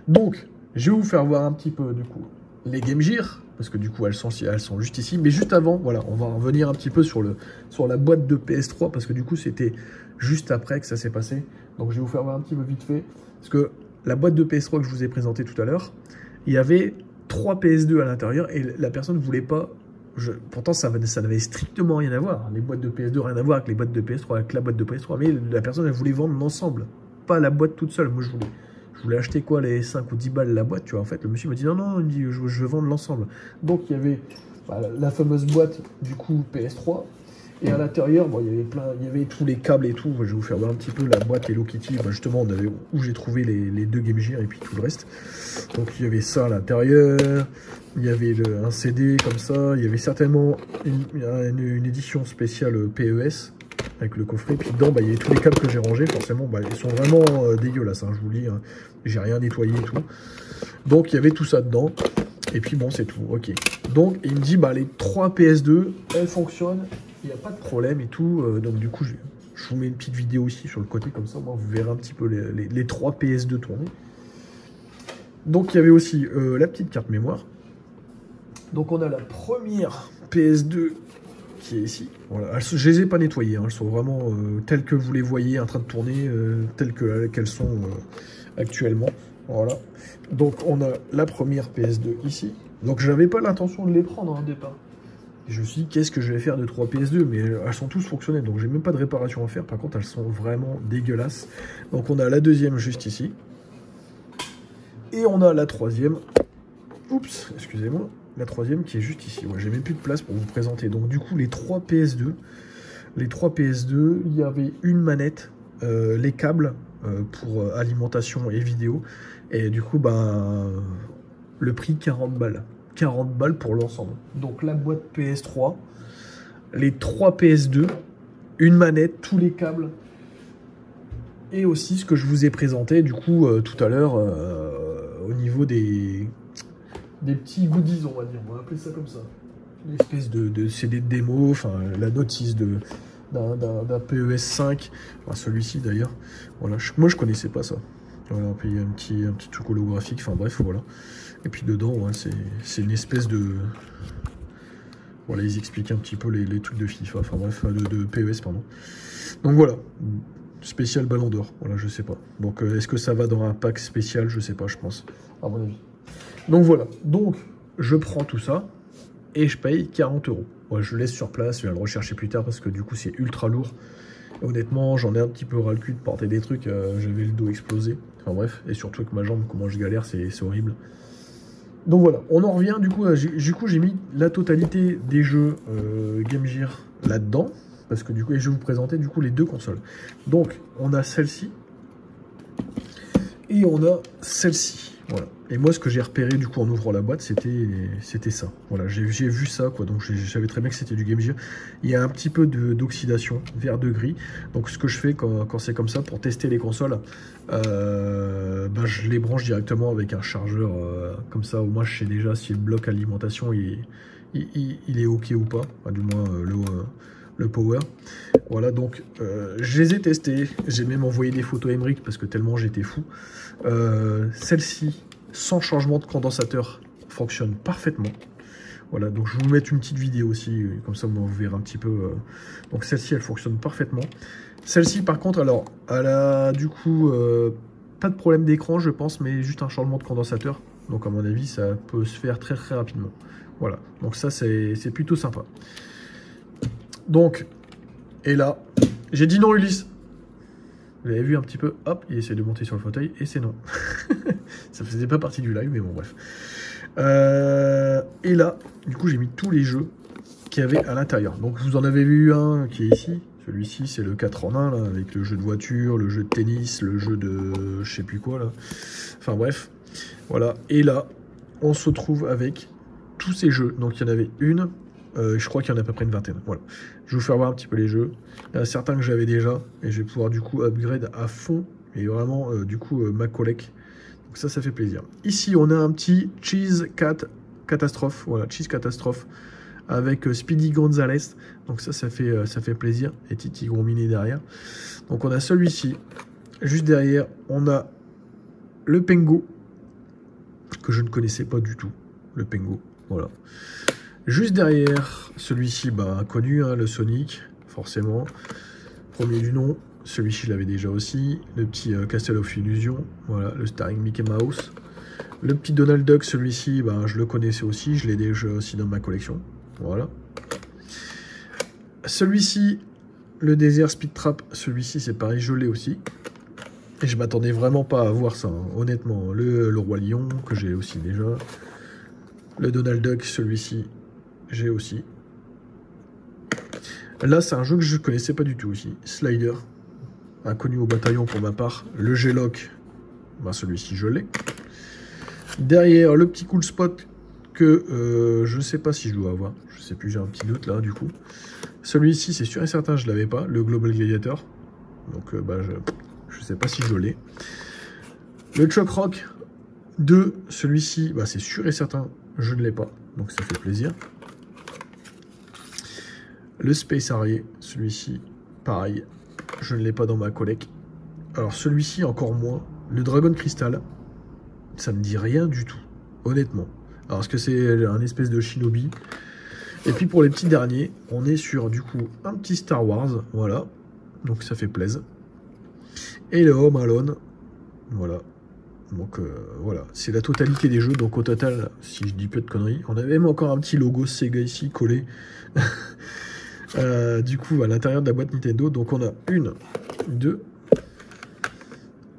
Donc, je vais vous faire voir un petit peu, du coup, les Game Gear. Parce que du coup, elles sont juste ici. Mais juste avant, voilà, on va revenir un petit peu sur la boîte de PS3. Parce que du coup, c'était juste après que ça s'est passé. Donc, je vais vous faire voir un petit peu vite fait. Parce que la boîte de PS3 que je vous ai présentée tout à l'heure, il y avait 3 PS2 à l'intérieur. Et la personne ne voulait pas... pourtant, ça n'avait strictement rien à voir. Les boîtes de PS2, rien à voir avec les boîtes de PS3, avec la boîte de PS3. Mais la personne, elle voulait vendre l'ensemble. Pas la boîte toute seule. Moi, je voulais acheter quoi, les 5 ou 10 balles la boîte, tu vois. En fait, le monsieur me dit non, il me dit, je veux vendre l'ensemble. Donc, il y avait la fameuse boîte, du coup, PS3. Et à l'intérieur, il y avait tous les câbles et tout. Je vais vous faire voir un petit peu la boîte Hello Kitty. Justement, où j'ai trouvé les 2 Game Gear et puis tout le reste. Donc, il y avait ça à l'intérieur. Il y avait un CD comme ça. Il y avait certainement une édition spéciale PES. Avec le coffret, puis dedans, il y avait tous les câbles que j'ai rangés, forcément, ils sont vraiment dégueulasses, je vous le dis, j'ai rien nettoyé et tout. Donc, il y avait tout ça dedans, et puis bon, c'est tout, ok. Donc, il me dit, les 3 PS2, elles fonctionnent, il n'y a pas de problème et tout, donc du coup, je vous mets une petite vidéo ici sur le côté, comme ça, moi, vous verrez un petit peu les 3 PS2 tourner. Donc, il y avait aussi la petite carte mémoire. Donc, on a la première PS2 qui est ici. Voilà. Je les ai pas nettoyées, elles sont vraiment telles que vous les voyez en train de tourner, telles qu'elles sont actuellement. Voilà. Donc on a la première PS2 ici. Donc j'avais pas l'intention de les prendre au départ. Je me suis dit, qu'est-ce que je vais faire de 3 PS2? Mais elles sont tous fonctionnelles, donc j'ai même pas de réparation à faire. Par contre, elles sont vraiment dégueulasses. Donc on a la deuxième juste ici. Et on a la troisième. Oups, excusez-moi. La troisième qui est juste ici. Ouais, j'ai même plus de place pour vous présenter. Donc du coup, les 3 PS2. Les 3 PS2, il y avait une manette, les câbles pour alimentation et vidéo. Et du coup, le prix 40 balles. 40 balles pour l'ensemble. Donc la boîte PS3, les 3 PS2, une manette, tous les câbles. Et aussi ce que je vous ai présenté du coup tout à l'heure au niveau des des petits goodies, on va dire, on va appeler ça comme ça. Une espèce de CD de démo, enfin la notice d'un PES 5, enfin, celui-ci d'ailleurs. Voilà, moi je connaissais pas ça. Voilà, puis un petit truc holographique, enfin bref, voilà. Et puis dedans, ouais, c'est une espèce de... Voilà, ils expliquent un petit peu les trucs de FIFA, enfin bref, de PES, pardon. Donc voilà, spécial Ballon d'Or, voilà, je sais pas. Donc est-ce que ça va dans un pack spécial? Je sais pas, je pense, à mon avis. Donc voilà, donc je prends tout ça et je paye 40 €. Ouais, je le laisse sur place, je vais le rechercher plus tard parce que du coup c'est ultra lourd. Et honnêtement, j'en ai un petit peu ras le cul de porter des trucs, j'avais le dos explosé. Enfin bref, et surtout avec ma jambe, comment je galère, c'est horrible. Donc voilà, on en revient, du coup j'ai mis la totalité des jeux Game Gear là-dedans, parce que du coup, et je vais vous présenter du coup les deux consoles. Donc, on a celle-ci, et on a celle-ci, voilà. Et moi, ce que j'ai repéré du coup en ouvrant la boîte, c'était ça. Voilà, j'ai vu ça, quoi, donc je savais très bien que c'était du Game Gear. Il y a un petit peu d'oxydation, vert de gris, donc ce que je fais quand c'est comme ça, pour tester les consoles, ben, je les branche directement avec un chargeur, comme ça, au moins je sais déjà si le bloc alimentation il est ok ou pas, enfin, du moins le power. Voilà, donc je les ai testés, j'ai même envoyé des photos à Emmerich parce que tellement j'étais fou. Celle-ci, sans changement de condensateur, fonctionne parfaitement. Voilà, donc je vais vous mettre une petite vidéo aussi, comme ça vous verrez un petit peu. Donc celle-ci, elle fonctionne parfaitement. Celle-ci, par contre, alors, elle a du coup pas de problème d'écran, je pense, mais juste un changement de condensateur. Donc à mon avis, ça peut se faire très très rapidement. Voilà, donc ça c'est plutôt sympa. Donc, et là, j'ai dit non Ulysse. Vous avez vu un petit peu, hop, il essaie de monter sur le fauteuil et c'est non. Ça faisait pas partie du live, mais bon, bref. Et là, du coup, j'ai mis tous les jeux qu'il y avait à l'intérieur. Donc, vous en avez vu un qui est ici. Celui-ci, c'est le 4 en 1, là, avec le jeu de voiture, le jeu de tennis, le jeu de je sais plus quoi, là. Enfin, bref. Voilà. Et là, on se retrouve avec tous ces jeux. Donc, il y en avait une. Je crois qu'il y en a à peu près une vingtaine. Voilà. Je vais vous faire voir un petit peu les jeux. Il y en a certains que j'avais déjà et je vais pouvoir du coup upgrade à fond et vraiment du coup ma collecte. Donc ça fait plaisir. Ici on a un petit Cheese Catastrophe. Voilà, Cheese Catastrophe avec Speedy Gonzalez. Donc ça fait plaisir. Et Titi Gromminé derrière. Donc on a celui-ci. Juste derrière on a le Pengo que je ne connaissais pas du tout. Le Pengo. Voilà. Juste derrière, celui-ci, bah, connu, hein, le Sonic, forcément. Premier du nom, celui-ci je l'avais déjà aussi. Le petit Castle of Illusion, voilà, le starring Mickey Mouse. Le petit Donald Duck, celui-ci, bah, je le connaissais aussi, je l'ai déjà aussi dans ma collection. Voilà. Celui-ci, le Desert Speed Trap, celui-ci c'est pareil, je l'ai aussi. Et je m'attendais vraiment pas à voir ça, hein, honnêtement. Le Roi Lion, que j'ai aussi déjà. Le Donald Duck, celui-ci, j'ai aussi. Là, c'est un jeu que je ne connaissais pas du tout aussi. Slider, inconnu au bataillon pour ma part. Le G-Lock, ben celui-ci, je l'ai. Derrière, le petit Cool Spot que je ne sais pas si je dois avoir. Je ne sais plus, j'ai un petit doute là, du coup. Celui-ci, c'est sûr et certain, je ne l'avais pas. Le Global Gladiator. Donc, bah, je ne sais pas si je l'ai. Le Chuck Rock 2, celui-ci, bah, c'est sûr et certain, je ne l'ai pas. Donc, ça fait plaisir. Le Space Harrier, celui-ci, pareil, je ne l'ai pas dans ma collecte. Alors celui-ci, encore moins. Le Dragon Crystal, ça me dit rien du tout, honnêtement. Alors, est-ce que c'est un espèce de Shinobi? Et puis pour les petits derniers, on est sur, du coup, un petit Star Wars, voilà. Donc ça fait plaisir. Et le Home Alone, voilà. Donc voilà, c'est la totalité des jeux. Donc au total, si je dis peu de conneries, on a même encore un petit logo Sega ici collé. Du coup, à l'intérieur de la boîte Nintendo, donc on a 1, 2,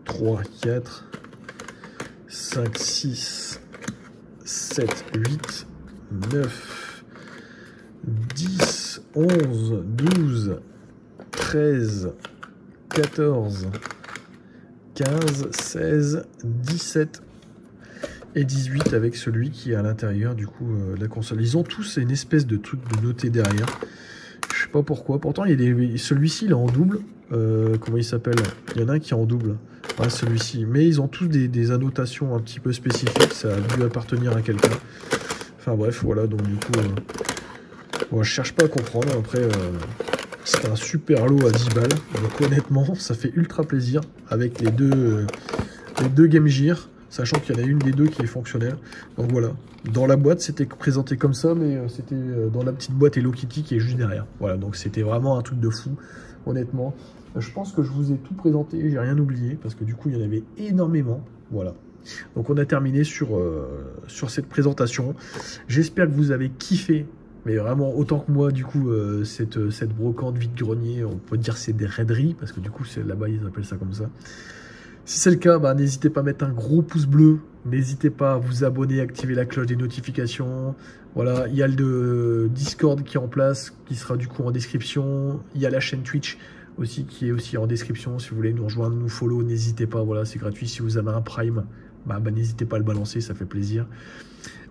3, 4, 5, 6, 7, 8, 9, 10, 11, 12, 13, 14, 15, 16, 17 et 18 avec celui qui est à l'intérieur du coup de la console. Ils ont tous une espèce de truc de noté derrière. Je sais pas pourquoi. Pourtant, il y a celui-ci, il est en double. Comment il s'appelle? Il y en a un qui est en double. Ouais, celui-ci. Mais ils ont tous des annotations un petit peu spécifiques. Ça a dû appartenir à quelqu'un. Enfin bref, voilà. Donc du coup, bon, je cherche pas à comprendre. Après, c'est un super lot à 10 balles. Donc honnêtement, ça fait ultra plaisir avec les deux Game Gear. Sachant qu'il y en a une des deux qui est fonctionnelle. Donc voilà. Dans la boîte, c'était présenté comme ça. Mais c'était dans la petite boîte Hello Kitty qui est juste derrière. Voilà. Donc c'était vraiment un truc de fou. Honnêtement. Je pense que je vous ai tout présenté, j'ai rien oublié, parce que du coup, il y en avait énormément. Voilà. Donc, on a terminé sur cette présentation. J'espère que vous avez kiffé, mais vraiment autant que moi, du coup, cette brocante vide-grenier. On peut dire que c'est des raideries, parce que du coup, là-bas, ils appellent ça comme ça. Si c'est le cas, bah, n'hésitez pas à mettre un gros pouce bleu. N'hésitez pas à vous abonner, activer la cloche des notifications. Voilà, il y a le Discord qui est en place, qui sera du coup en description. Il y a la chaîne Twitch aussi qui est aussi en description. Si vous voulez nous rejoindre, nous follow, n'hésitez pas. Voilà, c'est gratuit. Si vous avez un Prime, bah, n'hésitez pas à le balancer, ça fait plaisir.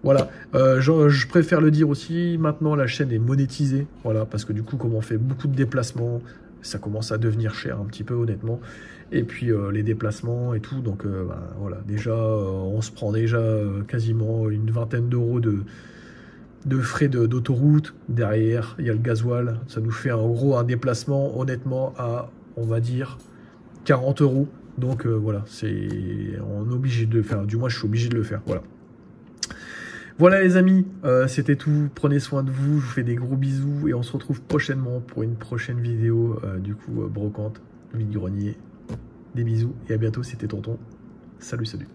Voilà, je préfère le dire aussi. Maintenant, la chaîne est monétisée. Voilà, parce que du coup, comme on fait beaucoup de déplacements, ça commence à devenir cher un petit peu, honnêtement. Et puis les déplacements et tout, donc bah, voilà, déjà on se prend déjà quasiment une vingtaine d'euros de frais d'autoroute. Derrière, il y a le gasoil, ça nous fait en gros un déplacement honnêtement à, on va dire, 40 euros. Donc voilà, on est obligé de le faire, du moins je suis obligé de le faire, voilà. Voilà les amis, c'était tout, prenez soin de vous, je vous fais des gros bisous et on se retrouve prochainement pour une prochaine vidéo, du coup brocante, vide-grenier. Des bisous et à bientôt, c'était Tonton. Salut, salut.